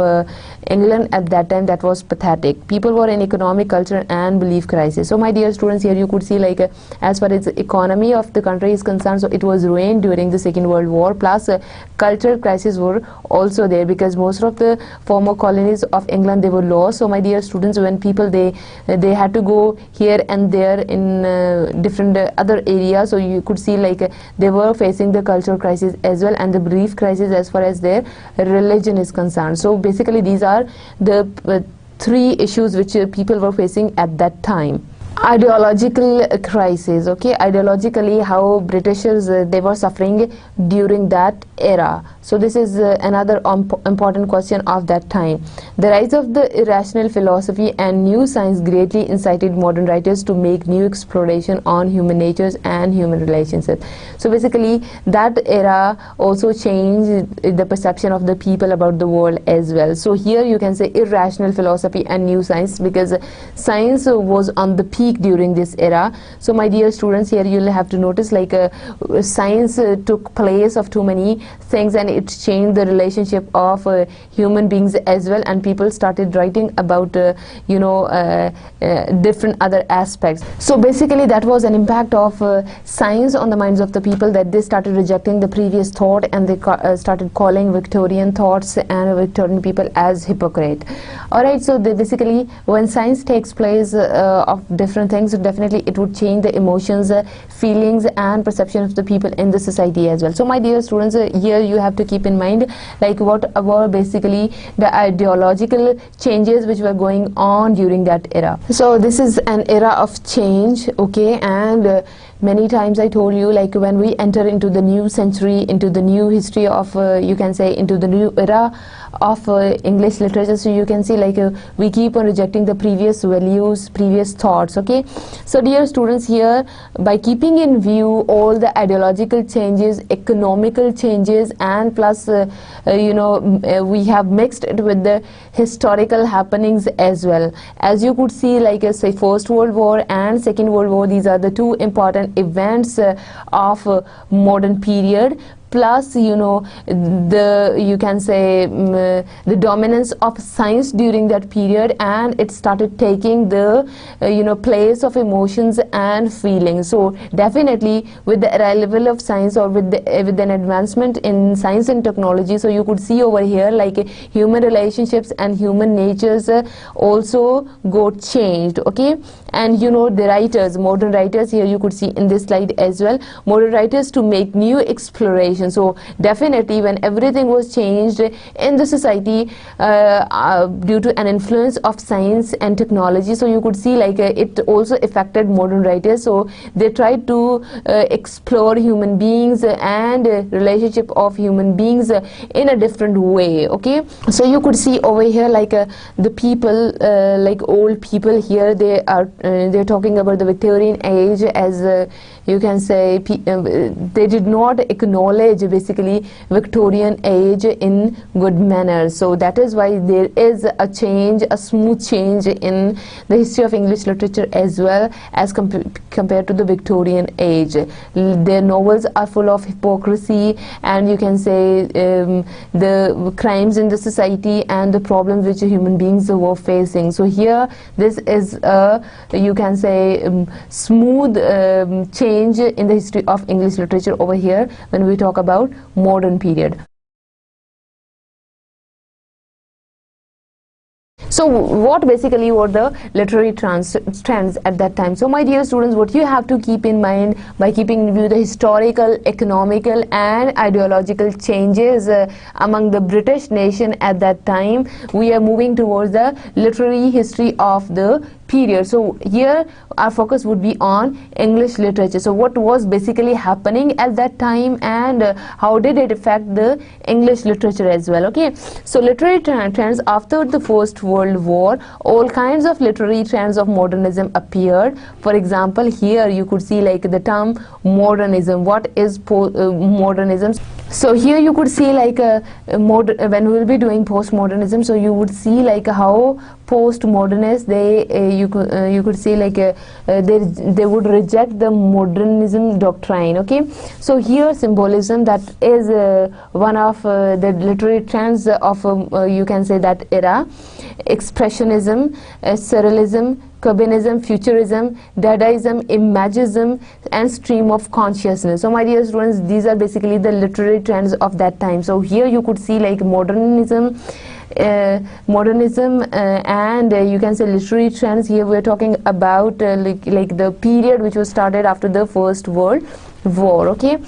England at that time? That was pathetic. People were in economic, cultural and belief crisis. So my dear students, here you could see like as far as the economy of the country is concerned, so it was ruined during the Second World War, plus cultural crisis were also there, because most of the former colonies of England, they were lost. So my dear students, when people they had to go here and there in different other areas, so you could see like they were facing the cultural crisis as well and the belief crisis as far as their religion is concerned. So basically these are the three issues which people were facing at that time. Ideological crisis. Okay, ideologically how Britishers they were suffering during that era. So this is another important question of that time. The rise of the irrational philosophy and new science greatly incited modern writers to make new exploration on human natures and human relationships. So basically that era also changed the perception of the people about the world as well. So here you can say irrational philosophy and new science, because science was on the peak during this era. So my dear students, here you'll have to notice like science took place of too many things, and it changed the relationship of human beings as well, and people started writing about different other aspects. So basically that was an impact of science on the minds of the people, that they started rejecting the previous thought and they started calling Victorian thoughts and Victorian people as hypocrite. Alright, so basically when science takes place of different things, definitely it would change the emotions, feelings and perception of the people in the society as well. So my dear students, here you have to keep in mind like what were basically the ideological changes which were going on during that era. So this is an era of change. Okay, and many times I told you like when we enter into the new century, into the new history of you can say into the new era of English literature, so you can see like we keep on rejecting the previous values, previous thoughts. Okay, so dear students, here by keeping in view all the ideological changes, economical changes, and plus we have mixed it with the historical happenings as well. As you could see like say First World War and Second World War, these are the two important events of modern period. plus you can say the dominance of science during that period, and it started taking the place of emotions and feelings. So definitely with the arrival of science, or with an advancement in science and technology, so you could see over here like human relationships and human natures also got changed. Okay, and the writers, modern writers, here you could see in this slide as well, modern writers to make new exploration. So definitely when everything was changed in the society due to an influence of science and technology, so you could see like it also affected modern writers. So they tried to explore human beings and relationship of human beings in a different way. Okay, so you could see over here like the people, like old people here, they're talking about the Victorian age as you can say they did not acknowledge basically Victorian age in good manner. So that is why there is a change, a smooth change in the history of English literature as well as compared to the Victorian age. Their novels are full of hypocrisy, and you can say the crimes in the society and the problems which human beings were facing. So here this is a, you can say, smooth change in the history of English literature over here when we talk about modern period. So what basically were the literary trends at that time? So my dear students, what you have to keep in mind by keeping in view the historical, economical and ideological changes among the British nation at that time, we are moving towards the literary history of the period. So here our focus would be on English literature. So what was basically happening at that time, and how did it affect the English literature as well. Okay, so literary trends after the First World War, all kinds of literary trends of modernism appeared. For example, here you could see like the term modernism. What is modernism? So here you could see like when we will be doing postmodernism, so you would see like how postmodernists you could see like they would reject the modernism doctrine. Okay, so here symbolism, that is one of the literary trends of you can say that era. Expressionism, surrealism, Cubism, Futurism, Dadaism, Imagism and stream of consciousness. So my dear students, these are basically the literary trends of that time. So here you could see like modernism and you can say literary trends. Here we are talking about like the period which was started after the First World War. Okay,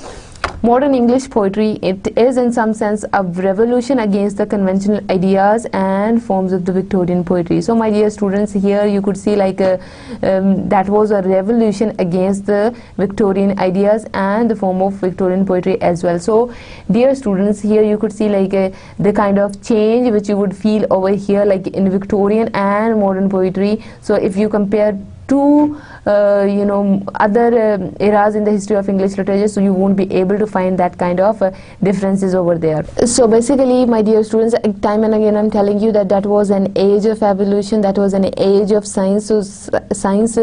modern English poetry, it is in some sense a revolution against the conventional ideas and forms of the Victorian poetry. So my dear students, here you could see like that was a revolution against the Victorian ideas and the form of Victorian poetry as well. So dear students, here you could see like the kind of change which you would feel over here like in Victorian and modern poetry. So if you compare two other eras in the history of English literature, so you won't be able to find that kind of differences over there. So basically my dear students, time and again I'm telling you that that was an age of evolution, that was an age of science. So science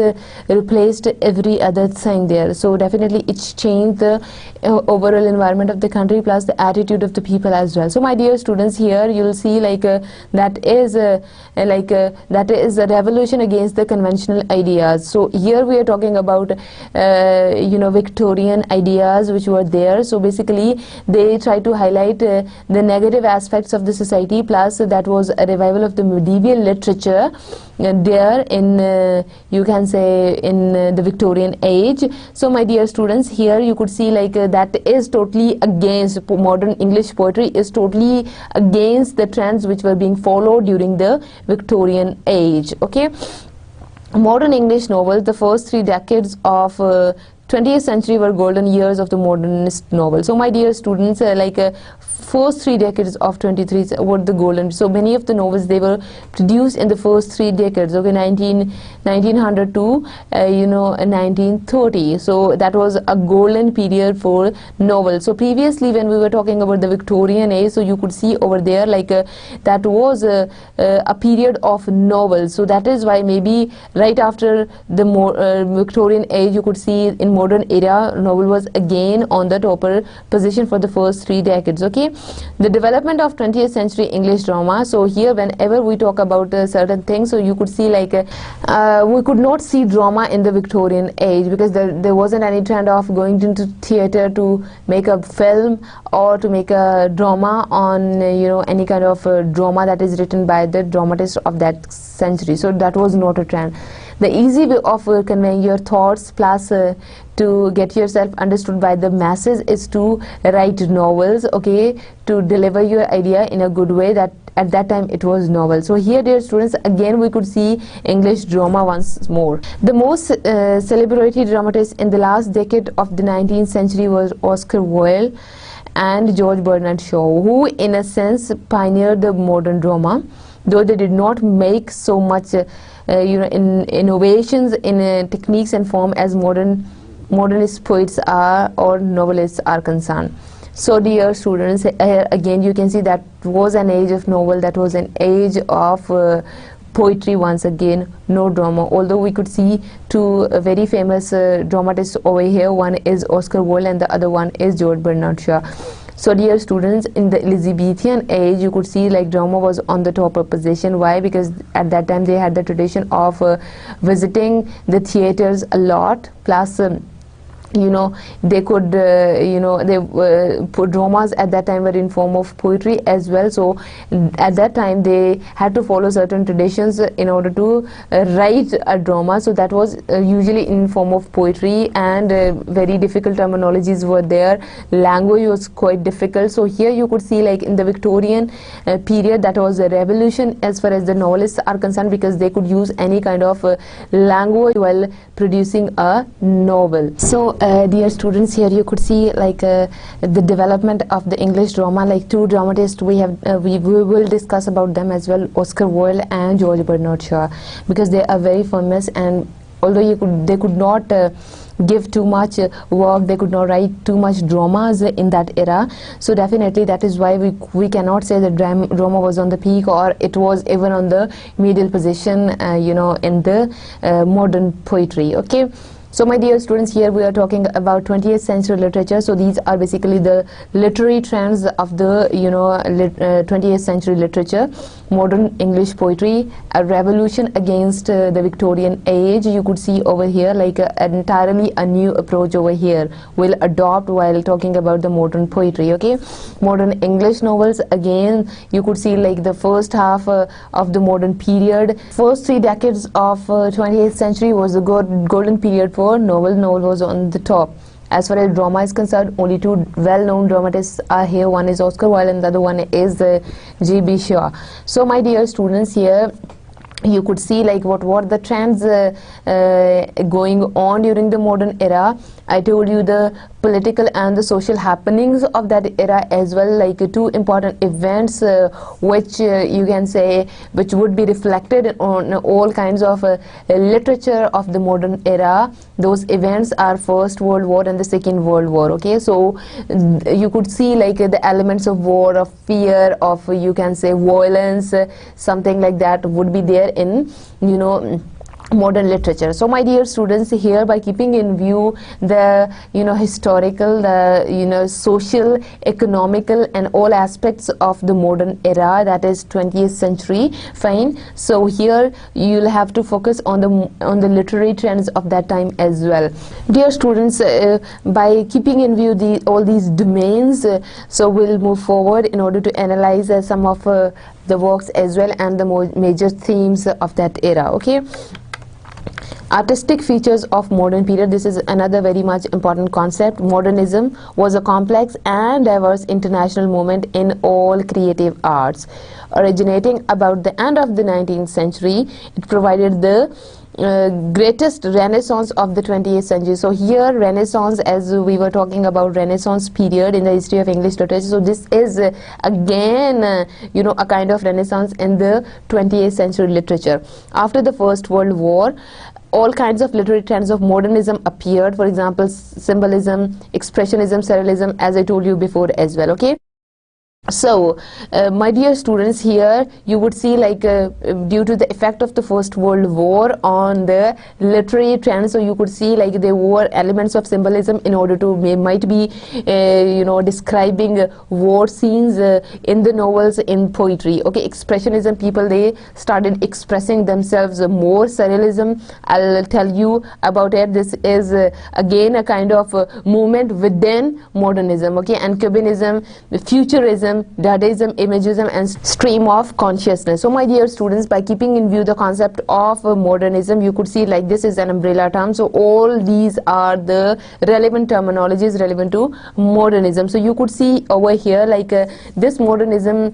replaced every other thing there. So definitely it's changed the overall environment of the country plus the attitude of the people as well. So my dear students, here you'll see like that is a revolution against the conventional ideas. So here we are talking about Victorian ideas which were there. So basically they try to highlight the negative aspects of the society, plus that was a revival of the medieval literature there in you can say in the Victorian age. So my dear students, here you could see like that is totally against modern English poetry, is totally against the trends which were being followed during the Victorian age. Okay, modern English novels, the first 3 decades of 20th century were golden years of the modernist novel. So my dear students, first 3 decades of 23 were the golden. So many of the novels, they were produced in the first 3 decades. Okay, 1900 to 1930. So that was a golden period for novels. So previously when we were talking about the Victorian age, so you could see over there like that was a period of novels. So that is why maybe right after the Victorian age you could see in modern era novel was again on the topper position for the first 3 decades. Okay, the development of 20th century English drama. So here whenever we talk about certain things, so you could see like we could not see drama in the Victorian age because there wasn't any trend of going into theater to make a film or to make a drama on any kind of drama that is written by the dramatist of that century. So that was not a trend. The easy way of conveying your thoughts plus to get yourself understood by the masses is to write novels, okay, to deliver your idea in a good way. That at that time it was novel. So here, dear students, again we could see English drama once more. The most celebrated dramatist in the last decade of the 19th century was Oscar Wilde and George Bernard Shaw, who in a sense pioneered the modern drama, though they did not make so much in innovations in techniques and form as modernist poets are or novelists are concerned. So dear students, again you can see that was an age of novel, that was an age of poetry once again, no drama. Although we could see two very famous dramatists over here, one is Oscar Wilde and the other one is George Bernard Shaw. So dear students, in the Elizabethan age you could see like drama was on the top of position. Why? Because at that time they had the tradition of visiting the theaters a lot, plus they could put dramas at that time were in form of poetry as well. So at that time they had to follow certain traditions in order to write a drama. So that was usually in form of poetry, and very difficult terminologies were there, language was quite difficult. So here you could see like in the Victorian period, that was a revolution as far as the novelists are concerned, because they could use any kind of language while producing a novel. So dear students, here you could see like the development of the English drama. Like two dramatists we will discuss about them as well, Oscar Wilde and George Bernard Shaw, because they are very famous, and although they could not give too much work, they could not write too much dramas in that era. So definitely that is why we cannot say that drama was on the peak or it was even on the middle position in the modern poetry. Okay, so my dear students, here we are talking about 20th century literature. So these are basically the literary trends of the 20th century literature. Modern English poetry, a revolution against the Victorian age. You could see over here like entirely a new approach over here will adopt while talking about the modern poetry. Okay, modern English novels, again you could see like the first half of the modern period. First 3 decades of 20th century was the golden period for novel. Novel was on the top. As far as drama is concerned, only two well-known dramatists are here. One is Oscar Wilde and the other one is G.B. Shaw. So my dear students, here you could see like what were the trends going on during the modern era. I told you the political and the social happenings of that era as well, like two important events which you can say which would be reflected on all kinds of literature of the modern era. Those events are First World War and the Second World War. Okay, so you could see like the elements of war, of fear, of you can say violence, something like that would be there in modern literature. So my dear students, here by keeping in view the historical, the social, economical and all aspects of the modern era, that is 20th century, fine. So here you'll have to focus on the literary trends of that time as well. Dear students, by keeping in view all these domains, so we'll move forward in order to analyze some of the works as well and the major themes of that era. Okay, artistic features of modern period. This is another very much important concept. Modernism was a complex and diverse international movement in all creative arts. Originating about the end of the 19th century, it provided the greatest renaissance of the 20th century. So here renaissance, as we were talking about Renaissance period in the history of English literature, so this is again a kind of renaissance in the 20th century literature. After the First World War, all kinds of literary trends of modernism appeared. For example, symbolism, expressionism, surrealism, as I told you before as well. Okay. So, my dear students, here you would see like due to the effect of the First World War on the literary trend, so you could see like there were elements of symbolism in order to might be describing war scenes in the novels, in poetry. Okay, expressionism, people they started expressing themselves more. Surrealism, I'll tell you about it. This is again a kind of movement within modernism. Okay, and Cubanism, futurism, Dadaism, Imagism, and stream of consciousness. So my dear students, by keeping in view the concept of modernism, you could see like this is an umbrella term, so all these are the relevant terminologies relevant to modernism. So you could see over here like this modernism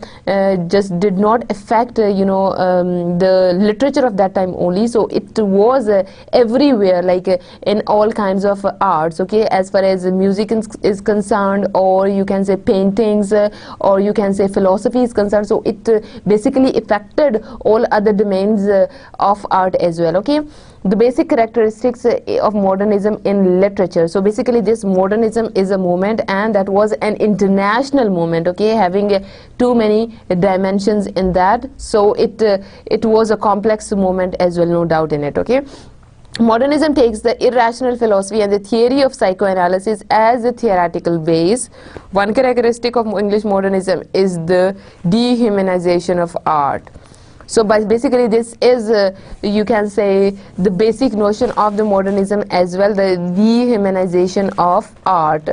just did not affect the literature of that time only, so it was everywhere, like in all kinds of arts. Okay, as far as music is concerned, or you can say paintings, or you can say philosophy is concerned, so it basically affected all other domains of art as well. Okay, the basic characteristics of modernism in literature. So basically this modernism is a movement, and that was an international movement, okay, having too many dimensions in that, so it was a complex movement as well, no doubt in it. Okay, modernism takes the irrational philosophy and the theory of psychoanalysis as a theoretical base. One characteristic of English modernism is the dehumanization of art. So basically this is you can say the basic notion of the modernism as well, the dehumanization of art.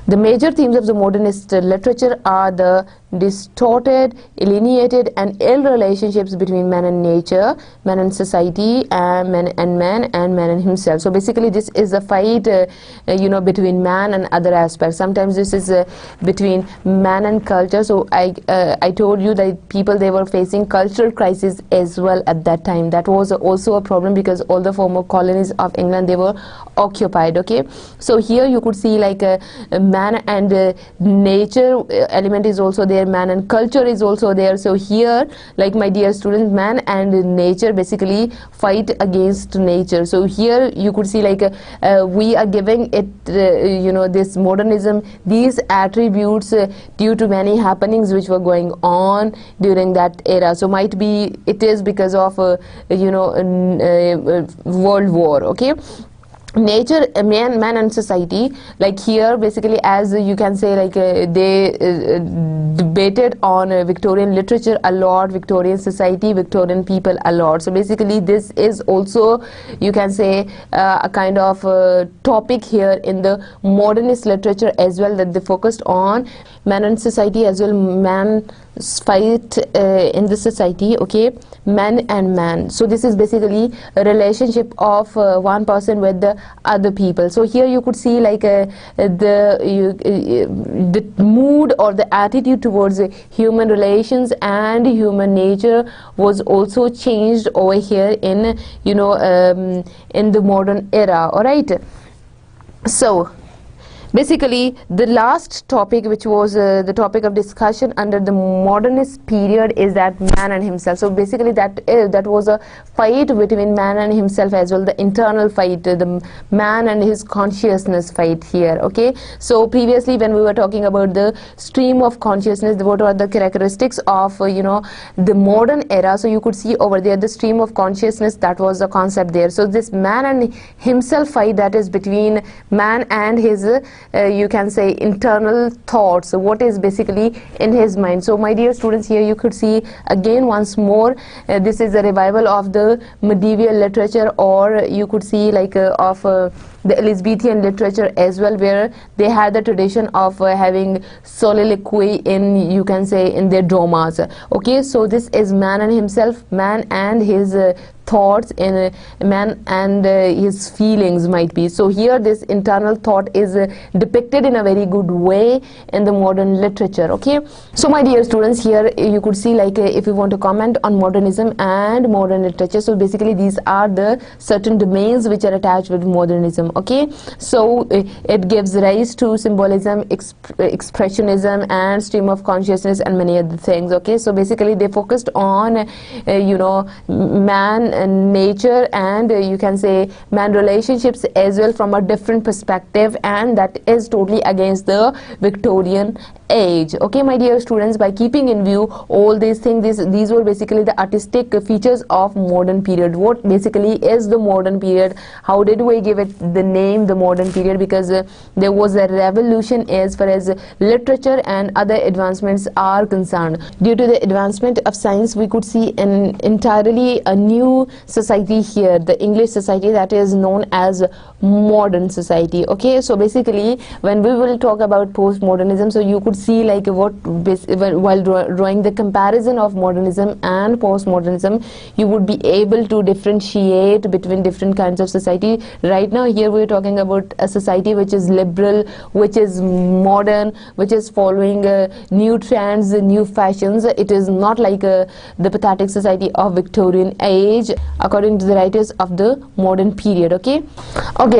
The major themes of the modernist literature are the distorted, alienated, and ill relationships between man and nature, man and society, and man and himself. So basically this is a fight between man and other aspects. Sometimes this is between man and culture. So I told you that people, they were facing cultural crisis as well at that time. That was also a problem because all the former colonies of England, they were occupied. Okay, so here you could see like man and nature element is also there, man and culture is also there. So here, like my dear students, man and nature basically fight against nature. So here you could see like we are giving it this modernism these attributes due to many happenings which were going on during that era. So might be it is because of World War. Okay, nature, man and society, like here basically, as you can say, like they debated on Victorian literature a lot, Victorian society, Victorian people a lot. So basically this is also, you can say, a kind of topic here in the modernist literature as well, that they focused on man and society as well, man fight in the society. Okay, man and man. So this is basically a relationship of one person with the other people. So here you could see like the mood or the attitude towards human relations and human nature was also changed over here in in the modern era. All right, so basically the last topic, which was the topic of discussion under the modernist period, is that man and himself. So basically that was a fight between man and himself as well, the internal fight, the man and his consciousness fight here. Okay, so previously when we were talking about the stream of consciousness, what are the characteristics of the modern era, so you could see over there the stream of consciousness, that was the concept there. So this man and himself fight, that is between man and his you can say internal thoughts, what is basically in his mind. So my dear students, here you could see again once more this is a revival of the medieval literature, or you could see like of the Elizabethan literature as well, where they had the tradition of having soliloquy in, you can say, in their dramas. Okay, so this is man and himself, man and his thoughts, in man and his feelings might be. So here this internal thought is depicted in a very good way in the modern literature. Okay, so my dear students, here you could see like if you want to comment on modernism and modern literature, so basically these are the certain domains which are attached with modernism. Okay, so it gives rise to symbolism, expressionism, and stream of consciousness, and many other things. Okay, so basically they focused on man nature and you can say man relationships as well from a different perspective, and that is totally against the Victorian age. Okay, my dear students, by keeping in view all these things, these were basically the artistic features of modern period. What basically is the modern period? How did we give it the name the modern period? Because there was a revolution as far as literature and other advancements are concerned. Due to the advancement of science, we could see an entirely a new society here, the English society, that is known as modern society. Okay, so basically when we will talk about postmodernism, so you could see like what while drawing the comparison of modernism and postmodernism, you would be able to differentiate between different kinds of society. Right now here we're talking about a society which is liberal, which is modern, which is following new trends, new fashions. It is not like the pathetic society of Victorian age according to the writers of the modern period. Okay,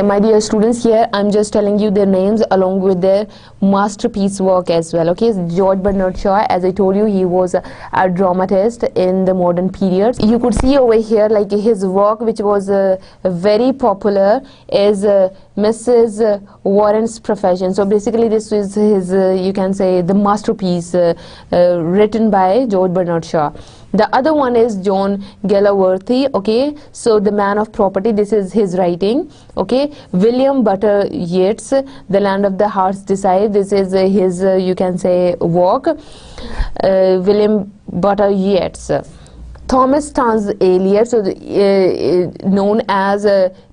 my dear students, here I'm just telling you their names along with their masterpiece work as well. Okay, George Bernard Shaw, as I told you, he was a dramatist in the modern period. You could see over here like his work which was very popular is Mrs. Warren's Profession. So basically this is his you can say the masterpiece written by George Bernard Shaw. The other one is John Gulliver. Okay, so The Man of Property, this is his writing. Okay, William Butler Yeats, The Land of the Heart's Desire, this is his you can say work. William Butler Yeats. Thomas Stans Eliot, so known as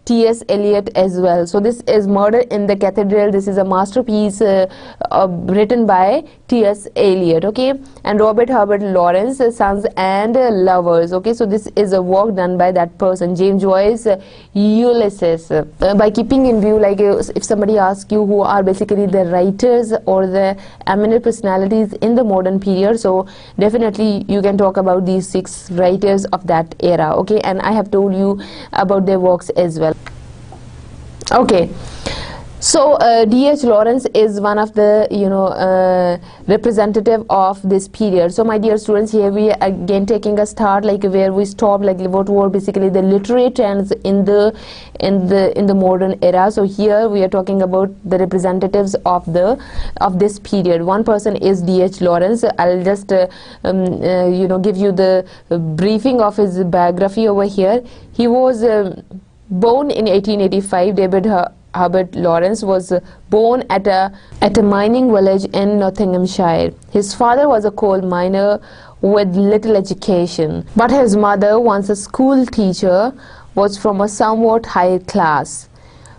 T.S. Eliot as well. So this is Murder in the Cathedral. This is a masterpiece written by T.S. Eliot. Okay, and Robert Herbert Lawrence, Sons and Lovers. Okay, so this is a work done by that person. James Joyce, Ulysses. By keeping in view, like if somebody asks you who are basically the writers or the eminent personalities in the modern period, so definitely you can talk about these 6 writers of that era. Okay, and I have told you about their works as well. Okay, so D.H. Lawrence is one of the representative of this period. So my dear students, here we are again taking a start like where we stopped, like what were basically the literary trends in the modern era. So here we are talking about the representatives of this period. One person is D.H. Lawrence. I'll just give you the briefing of his biography over here. He was born in 1885. David Herbert Lawrence was born at a mining village in Nottinghamshire. His father was a coal miner with little education, but his mother, once a school teacher, was from a somewhat higher class,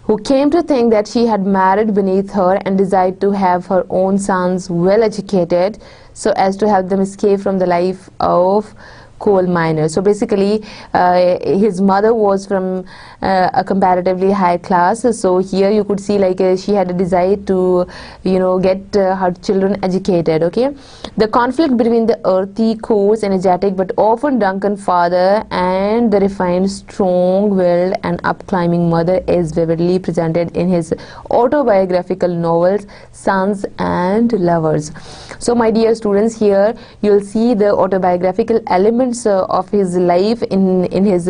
who came to think that she had married beneath her and desired to have her own sons well educated so as to help them escape from the life of coal miner. So basically his mother was from a comparatively high class. So here you could see like she had a desire to get her children educated. Okay, the conflict between the earthy, coarse, energetic but often drunken father and the refined, strong-willed and up-climbing mother is vividly presented in his autobiographical novels Sons and Lovers. So my dear students, here you'll see the autobiographical elements of his life in his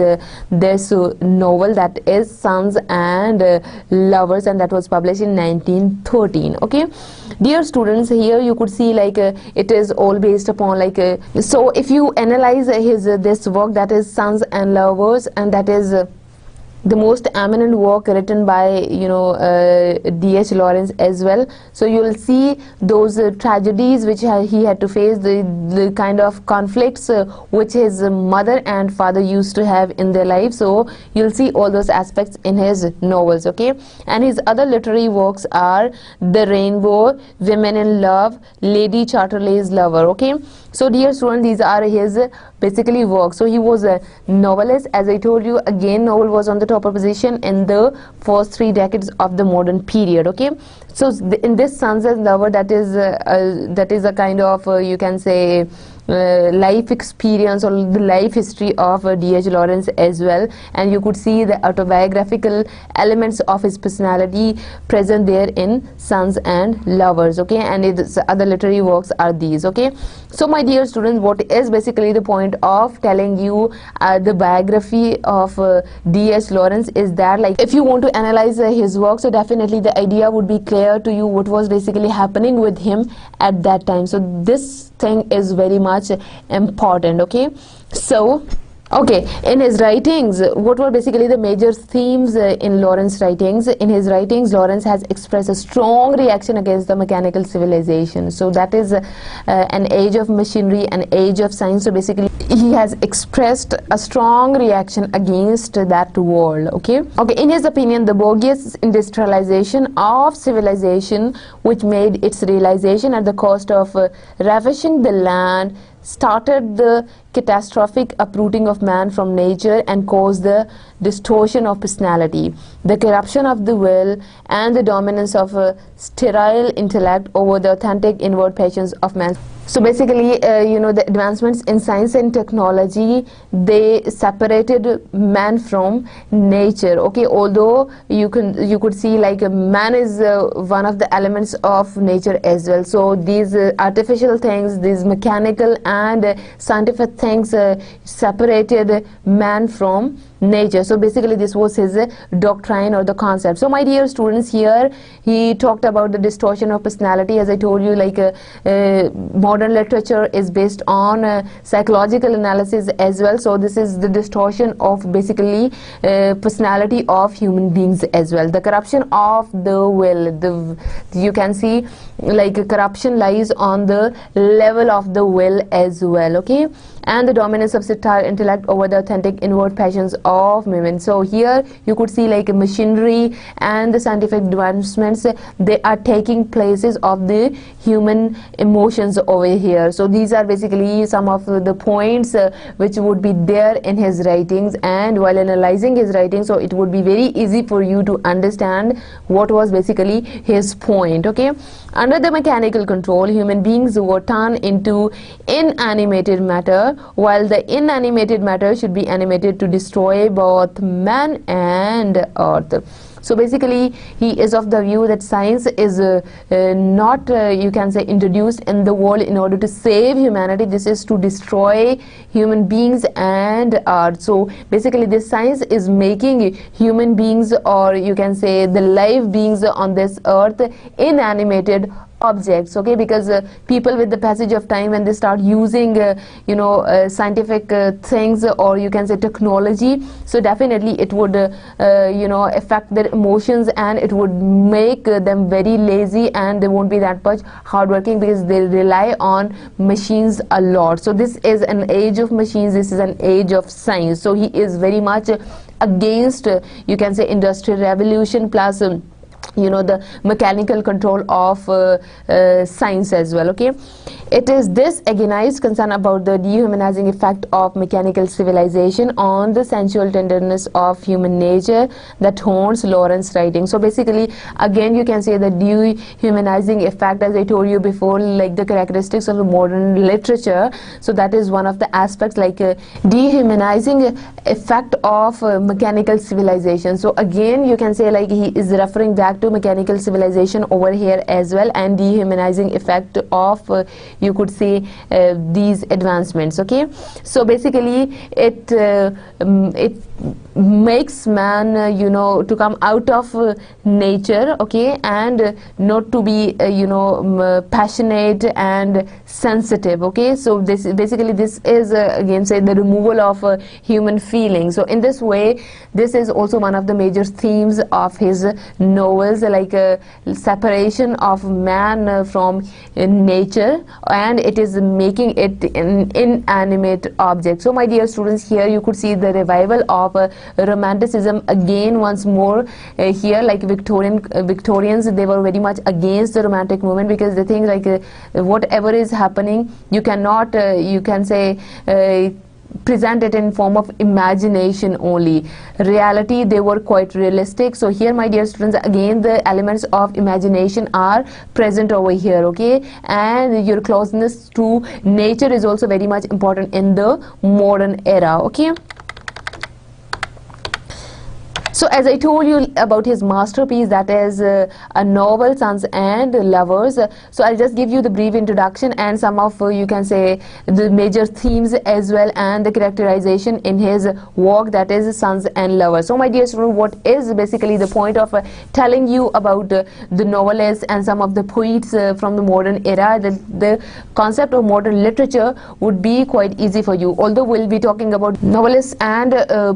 this novel, that is Sons and Lovers, and that was published in 1913. Okay, dear students, here you could see like it is all based upon like so if you analyze his this work, that is Sons and Lovers, and that is the most eminent work written by D.H. Lawrence as well. So you will see those tragedies which he had to face, the kind of conflicts which his mother and father used to have in their life. So you'll see all those aspects in his novels. Okay, and his other literary works are The Rainbow, Women in Love, Lady Chatterley's Lover. Okay, so dear students, these are his basically works. So he was a novelist, as I told you. Again, novel was on the top position in the first 3 decades of the modern period. Okay, so in this Sons and Lover, that is a kind of you can say life experience or the life history of D.H. Lawrence as well, and you could see the autobiographical elements of his personality present there in Sons and Lovers, okay, and its other literary works are these, okay. So my dear students, what is basically the point of telling you the biography of D.H. Lawrence is that, like, if you want to analyze his work, so definitely the idea would be clear to you what was basically happening with him at that time. So this thing is very much important, okay. So okay, in his writings, what were basically the major themes in Lawrence's writings? In his writings, Lawrence has expressed a strong reaction against the mechanical civilization. So that is an age of machinery, an age of science. So basically, he has expressed a strong reaction against that world, okay. Okay, in his opinion, the bourgeois industrialization of civilization, which made its realization at the cost of ravishing the land, started the catastrophic uprooting of man from nature and caused the distortion of personality, the corruption of the will, and the dominance of a sterile intellect over the authentic inward passions of man. So basically, you know, the advancements in science and technology, they separated man from nature, okay. Although you could see, like, man is one of the elements of nature as well. So these artificial things, these mechanical and scientific things separated man from nature. So basically this was his doctrine or the concept. So my dear students, here he talked about the distortion of personality. As I told you, like, modern literature is based on psychological analysis as well. So this is the distortion of basically personality of human beings as well, the corruption of the will. You can see, like, corruption lies on the level of the will as well, okay, and the dominance of sterile intellect over the authentic inward passions of women. So here you could see, like, machinery and the scientific advancements, they are taking places of the human emotions over here. So these are basically some of the points which would be there in his writings, and while analyzing his writings, so it would be very easy for you to understand what was basically his point, okay. Under the mechanical control, human beings were turned into inanimated matter, while the inanimated matter should be animated to destroy both man and earth. So basically, he is of the view that science is not, you can say, introduced in the world in order to save humanity. This is to destroy human beings and earth. So basically, this science is making human beings, or you can say the live beings on this earth, inanimated objects, okay, because people, with the passage of time, when they start using you know, scientific things, or you can say technology, so definitely it would you know, affect their emotions, and it would make them very lazy, and they won't be that much hardworking because they rely on machines a lot. So this is an age of machines, this is an age of science. So he is very much against, you can say, industrial revolution plus you know, the mechanical control of science as well, okay. It is this agonized concern about the dehumanizing effect of mechanical civilization on the sensual tenderness of human nature that haunts Lawrence's writing. So basically, again, you can say the dehumanizing effect, as I told you before, like the characteristics of the modern literature. So that is one of the aspects, like dehumanizing effect of mechanical civilization. So again, you can say, like, he is referring back to mechanical civilization over here as well, and dehumanizing effect of you could say these advancements, okay. So basically, it makes man you know, to come out of nature, okay, and not to be you know, passionate and sensitive, okay. So this basically, this is again say the removal of human feelings. So in this way, this is also one of the major themes of his novels, like separation of man from nature, and it is making it an inanimate object. So my dear students, here you could see the revival of romanticism again once more here, like Victorians, they were very much against the romantic movement, because they think, like, whatever is happening, you cannot you can say present it in form of imagination only. Reality, they were quite realistic. So here, my dear students, again the elements of imagination are present over here, okay? And your closeness to nature is also very much important in the modern era, okay? So as I told you about his masterpiece, that is a novel, Sons and Lovers. So I'll just give you the brief introduction and some of you can say the major themes as well, and the characterization in his work, that is Sons and Lovers. So my dear student, what is basically the point of telling you about the novelists and some of the poets from the modern era? The concept of modern literature would be quite easy for you, although we'll be talking about novelists and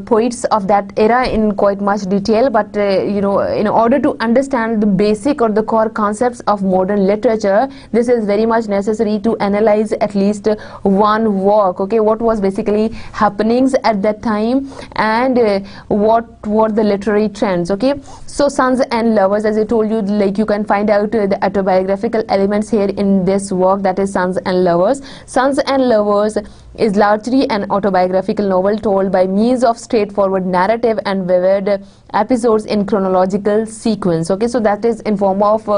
poets of that era in quite much detail, but you know, in order to understand the basic or the core concepts of modern literature, this is very much necessary to analyze at least one work, okay? What was basically happenings at that time, and what were the literary trends, okay? So Sons and Lovers, as I told you, like you can find out the autobiographical elements here in this work, that is Sons and Lovers. Sons and Lovers is largely an autobiographical novel told by means of straightforward narrative and vivid episodes in chronological sequence, okay? So that is in form of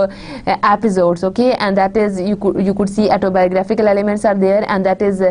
episodes, okay? And that is, you could see autobiographical elements are there, and that is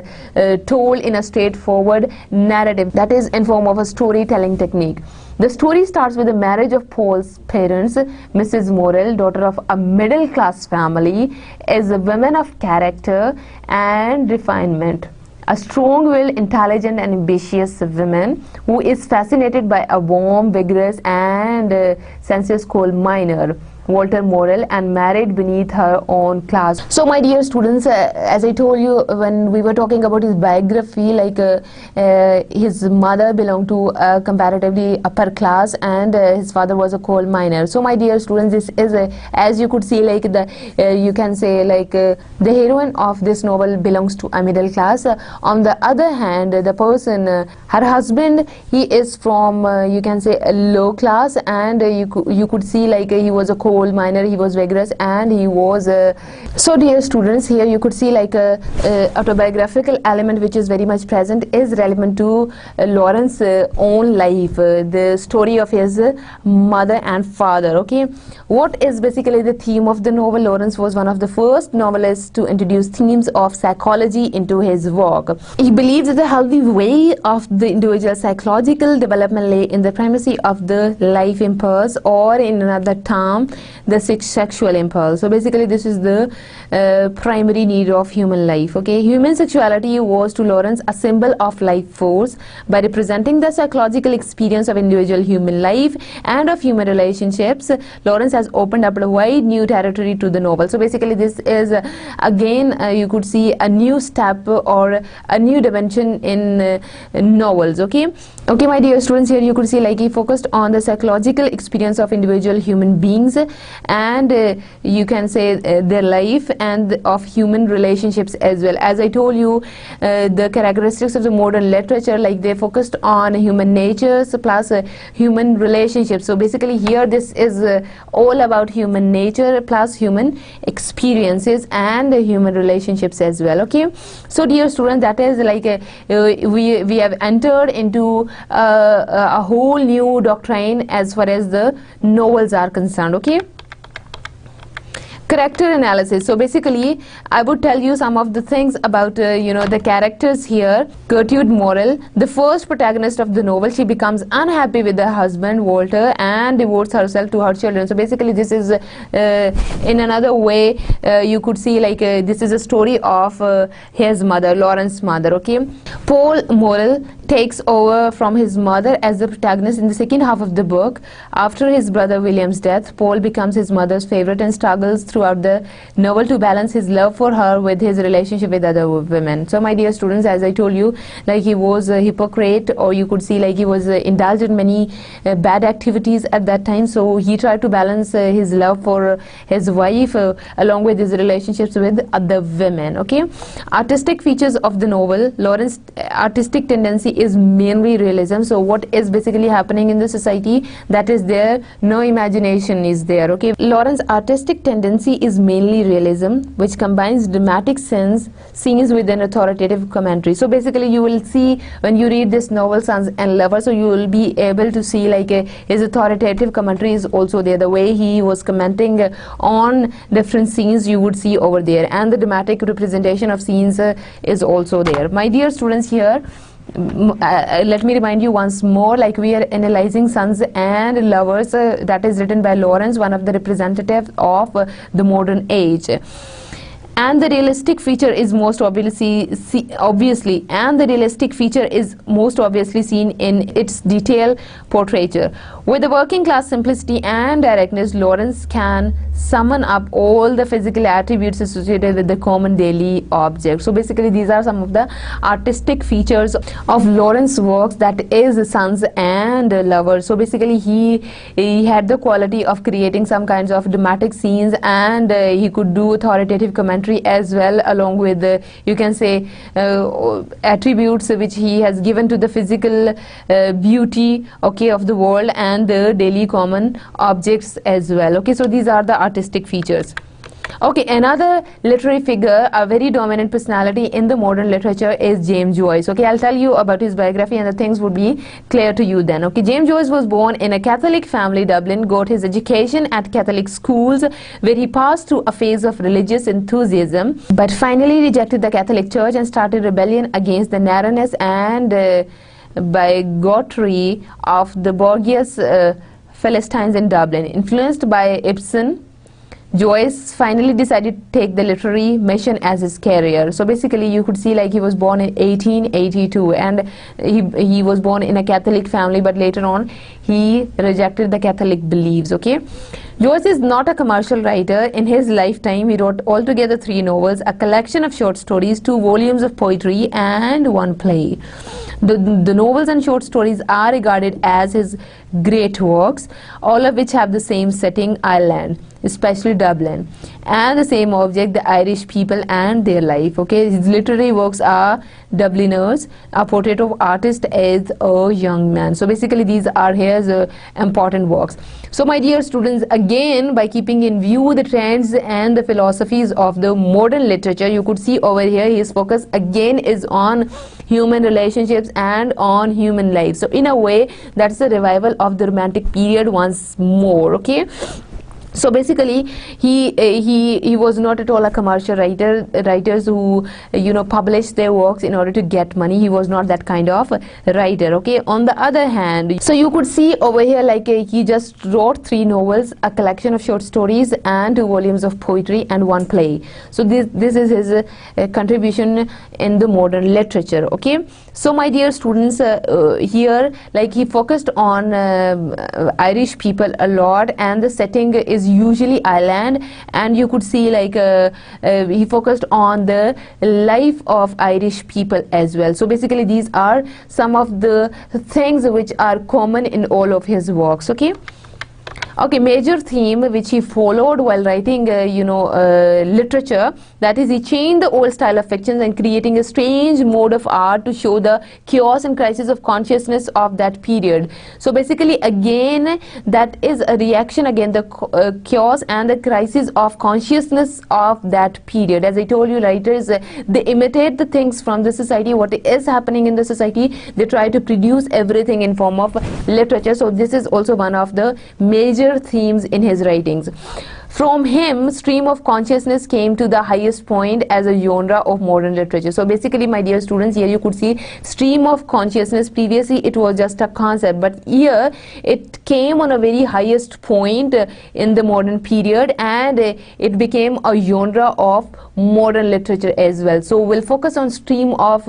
told in a straightforward narrative, that is in form of a storytelling technique. The story starts with the marriage of Paul's parents. Mrs. Morel, daughter of a middle-class family, is a woman of character and refinement. A strong-willed, intelligent and ambitious woman who is fascinated by a warm, vigorous and sensuous coal miner, Walter Morel, and married beneath her own class. So my dear students, as I told you when we were talking about his biography, like his mother belonged to a comparatively upper class, and his father was a coal miner. So my dear students, this is as you could see, like you can say like the heroine of this novel belongs to a middle class. On the other hand, the person, her husband, he is from you can say a low class, and you could see like he was a coal miner, he was vigorous, and he was so dear students, here you could see like a autobiographical element which is very much present, is relevant to Lawrence's own life, the story of his mother and father, okay? What is basically the theme of the novel? Lawrence was one of the first novelists to introduce themes of psychology into his work. He believed that the healthy way of the individual psychological development lay in the primacy of the life impulse, or in another term, the sexual impulse. So basically this is the primary need of human life, okay? Human sexuality was to Lawrence a symbol of life force. By representing the psychological experience of individual human life and of human relationships, Lawrence has opened up a wide new territory to the novel. So basically this is again you could see a new step or a new dimension in novels, okay? Okay, my dear students, here you could see like he focused on the psychological experience of individual human beings, and you can say their life and of human relationships as well. As I told you, the characteristics of the modern literature, like they focused on human natures plus human relationships. So basically here this is all about human nature plus human experiences and human relationships as well, okay? So dear students, that is like we have entered into a whole new doctrine as far as the novels are concerned, okay? Character analysis. So basically I would tell you some of the things about you know, the characters here. Gertrude Morel, the first protagonist of the novel, she becomes unhappy with her husband Walter and devotes herself to her children. So basically this is in another way you could see like this is a story of his mother, Lawrence's mother, okay? Paul Morel takes over from his mother as the protagonist in the second half of the book. After his brother William's death, Paul becomes his mother's favorite and struggles throughout the novel to balance his love for her with his relationship with other women. So my dear students, as I told you, like he was a hypocrite, or you could see like he was indulged in many bad activities at that time. So he tried to balance his love for his wife along with his relationships with other women, okay? Artistic features of the novel. Lawrence's artistic tendency is mainly realism. So what is basically happening in the society, that is there, no imagination is there. Okay, Lawrence's artistic tendency is mainly realism, which combines dramatic scenes with an authoritative commentary. So basically you will see when you read this novel Sons and Lovers, so you will be able to see like his authoritative commentary is also there. The way he was commenting on different scenes you would see over there, and the dramatic representation of scenes is also there. My dear students, here let me remind you once more, like we are analyzing Sons and Lovers, that is written by Lawrence, one of the representatives of the modern age. And the realistic feature is most obviously seen in its detailed portraiture. With the working class simplicity and directness, Lawrence can summon up all the physical attributes associated with the common daily object. So basically these are some of the artistic features of Lawrence's works, that is Sons and Lovers. So basically he had the quality of creating some kinds of dramatic scenes, and he could do authoritative commentary as well, along with you can say attributes which he has given to the physical beauty, okay, of the world and the daily common objects as well. Okay, so these are the artistic features. Okay, another literary figure, a very dominant personality in the modern literature, is James Joyce. Okay, I'll tell you about his biography and the things would be clear to you then. Okay, James Joyce was born in a Catholic family, Dublin, got his education at Catholic schools, where he passed through a phase of religious enthusiasm, but finally rejected the Catholic Church and started rebellion against the narrowness and bigotry of the Borgias Philistines in Dublin. Influenced by Ibsen, Joyce finally decided to take the literary mission as his career. So basically you could see like he was born in 1882, and he was born in a Catholic family, but later on he rejected the Catholic beliefs. Okay, Joyce is not a commercial writer. In his lifetime he wrote altogether 3 novels, a collection of short stories, 2 volumes of poetry and 1 play. The novels and short stories are regarded as his great works, all of which have the same setting, Ireland, especially Dublin, and the same object, the Irish people and their life. Okay, his literary works are Dubliners, a portrait of artist as a young man. So basically these are his important works. So my dear students, again, by keeping in view the trends and the philosophies of the modern literature, you could see over here his focus again is on human relationships and on human life. So in a way that's the revival of the Romantic period once more. Okay, so basically he was not at all a commercial writers who published their works in order to get money. He was not that kind of writer. Okay, on the other hand, so you could see over here like he just wrote 3 novels, a collection of short stories and 2 volumes of poetry and 1 play. So this is his contribution in the modern literature. Okay, so my dear students, here like he focused on Irish people a lot, and the setting is usually Ireland, and you could see like he focused on the life of Irish people as well. So basically these are some of the things which are common in all of his works. Okay, major theme which he followed while writing literature, that is he changed the old style of fictions and creating a strange mode of art to show the chaos and crisis of consciousness of that period. So basically again that is a reaction against the chaos and the crisis of consciousness of that period. As I told you, writers they imitate the things from the society, what is happening in the society, they try to produce everything in form of literature. So this is also one of the major themes in his writings. From him, stream of consciousness came to the highest point as a genre of modern literature. So basically my dear students, here you could see stream of consciousness. Previously it was just a concept, but here it came on a very highest point in the modern period, and it became a genre of modern literature as well. So we'll focus on stream of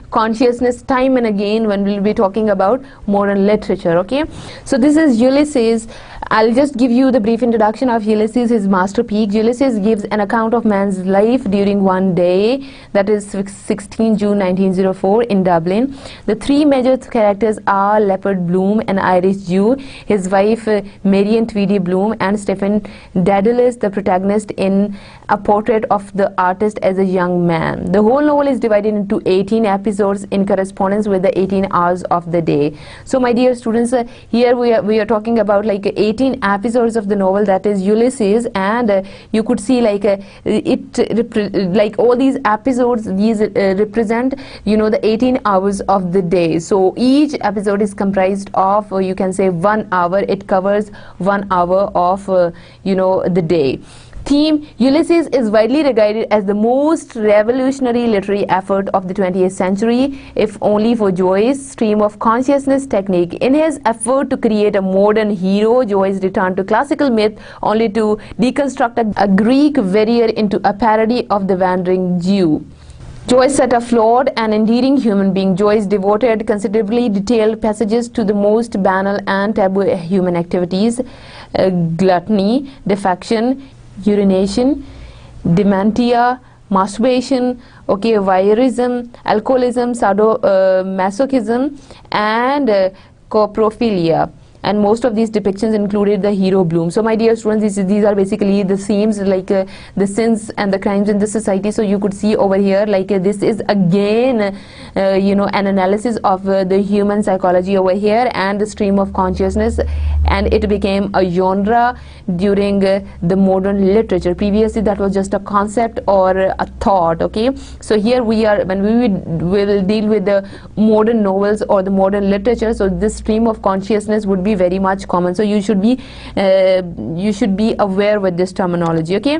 consciousness time and again when we'll be talking about modern literature. Okay, so this is Ulysses. I'll just give you the brief introduction of Ulysses Ulysses, his masterpiece. Ulysses gives an account of man's life during one day, that is 16 June 1904 in Dublin. The three major characters are Leopard Bloom, an Irish Jew, his wife Marion Tweedy Bloom, and Stephen Dedalus, the protagonist, in a portrait of the artist as a young man. The whole novel is divided into 18 episodes in correspondence with the 18 hours of the day. So my dear students, here we are talking about like 18 episodes of the novel, that is Ulysses, and you could see like like all these episodes, these represent, you know, the 18 hours of the day. So each episode is comprised of, you can say, 1 hour. It covers 1 hour of you know, the day. Theme: Ulysses is widely regarded as the most revolutionary literary effort of the 20th century, if only for Joyce's stream of consciousness technique. In his effort to create a modern hero, Joyce returned to classical myth only to deconstruct a Greek warrior into a parody of the wandering Jew. Joyce set a flawed and endearing human being. Joyce devoted considerably detailed passages to the most banal and taboo human activities: gluttony, defecation, urination, dementia, masturbation, okay, voyeurism, alcoholism, sadomasochism, and coprophilia. And most of these depictions included the hero Bloom. So my dear students, these are basically the themes, like the sins and the crimes in the society. So you could see over here, like this is again you know, an analysis of the human psychology over here and the stream of consciousness, and it became a genre during the modern literature. Previously that was just a concept or a thought, okay. So here we are, when we will deal with the modern novels or the modern literature, so this stream of consciousness would be very much common. So you should be aware with this terminology, okay.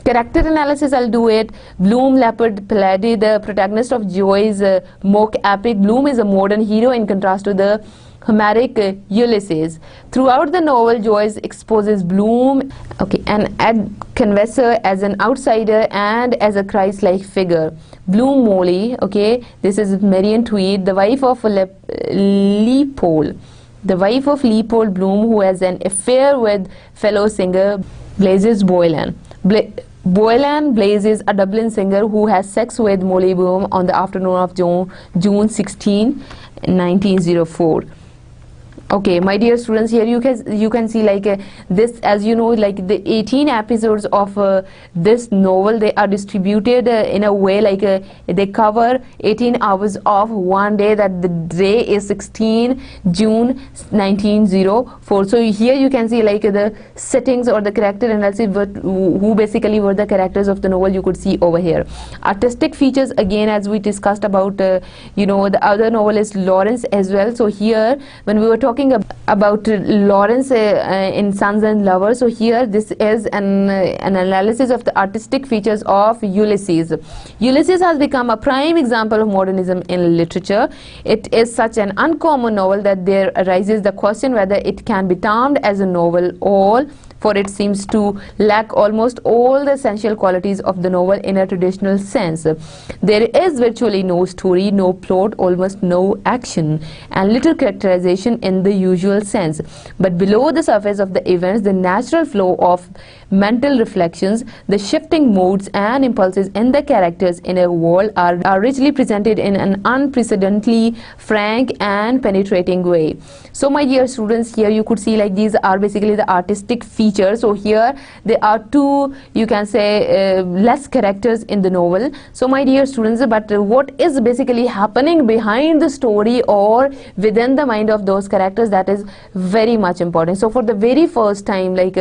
Character analysis, I'll do it. Bloom, Leopard, Pallady, the protagonist of Joyce's mock epic. Bloom is a modern hero in contrast to the Homeric Ulysses. Throughout the novel, Joyce exposes Bloom, okay, an ad converser, as an outsider and as a Christ-like figure. Bloom Molly, okay, this is Marion Tweed, the wife of Leopold. The wife of Leopold Bloom, who has an affair with fellow singer Blazes Boylan. Boylan Blazes, a Dublin singer who has sex with Molly Bloom on the afternoon of June 16, 1904. Okay, my dear students, here you can see like this, as you know, like the 18 episodes of this novel, they are distributed in a way like they cover 18 hours of one day, that the day is 16 June 1904. So here you can see like the settings or the character analysis, who basically were the characters of the novel, you could see over here. Artistic features, again, as we discussed about you know, the other novelist Lawrence as well. So here when we were talking about Lawrence in Sons and Lovers, so here this is an analysis of the artistic features of Ulysses. Ulysses has become a prime example of modernism in literature. It is such an uncommon novel that there arises the question whether it can be termed as a novel all, for it seems to lack almost all the essential qualities of the novel in a traditional sense. There is virtually no story, no plot, almost no action, and little characterization in the usual sense. But below the surface of the events, the natural flow of mental reflections, the shifting moods and impulses in the characters in a world are richly presented in an unprecedentedly frank and penetrating way. So my dear students, here you could see like these are basically the artistic features. So here there are two, you can say, less characters in the novel. So my dear students, but what is basically happening behind the story or within the mind of those characters, that is very much important. So for the very first time, like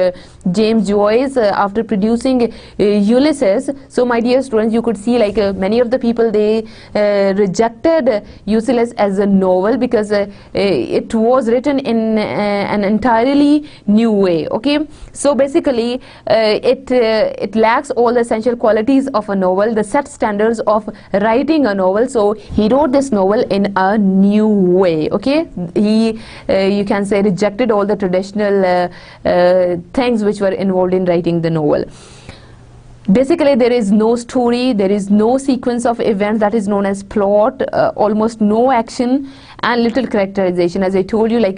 James Joyce, after producing Ulysses, so my dear students, you could see like many of the people, they rejected Ulysses as a novel because it was written in an entirely new way, okay. So basically it lacks all the essential qualities of a novel, the set standards of writing a novel. So he wrote this novel in a new way, okay. He you can say rejected all the traditional things which were involved in writing the novel. Basically, there is no story, there is no sequence of events that is known as plot, almost no action, and little characterization. As I told you, like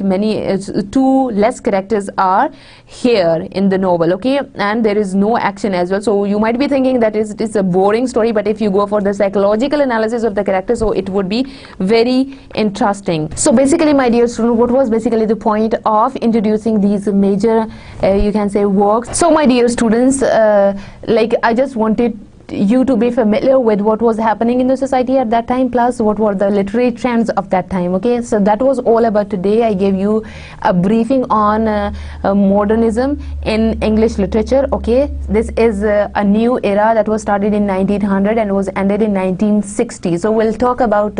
two less characters are here in the novel, okay, and there is no action as well. So you might be thinking that it is a boring story, but if you go for the psychological analysis of the character, so it would be very interesting. So basically, my dear student, what was basically the point of introducing these major, you can say, works? So my dear students, like I just wanted you to be familiar with what was happening in the society at that time, plus what were the literary trends of that time, okay. So that was all about today. I gave you a briefing on modernism in English literature, okay. This is a new era that was started in 1900 and was ended in 1960. So we'll talk about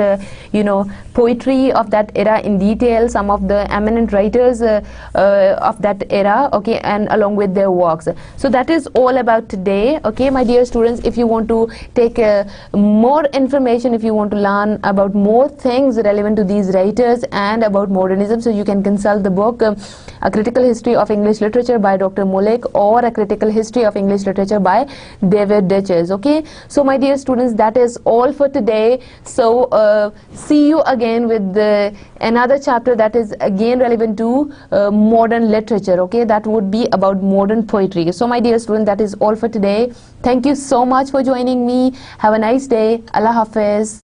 you know, poetry of that era in detail, some of the eminent writers of that era, okay, and along with their works. So that is all about today, okay, my dear students. If you want to take more information, if you want to learn about more things relevant to these writers and about modernism, so you can consult the book A Critical History of English Literature by Dr. Mullick, or A Critical History of English Literature by David Ditches, okay. So my dear students, that is all for today. So see you again with another chapter that is again relevant to modern literature, okay. That would be about modern poetry. So my dear students, that is all for today. Thank you so much for joining me. Have a nice day. Allah Hafiz.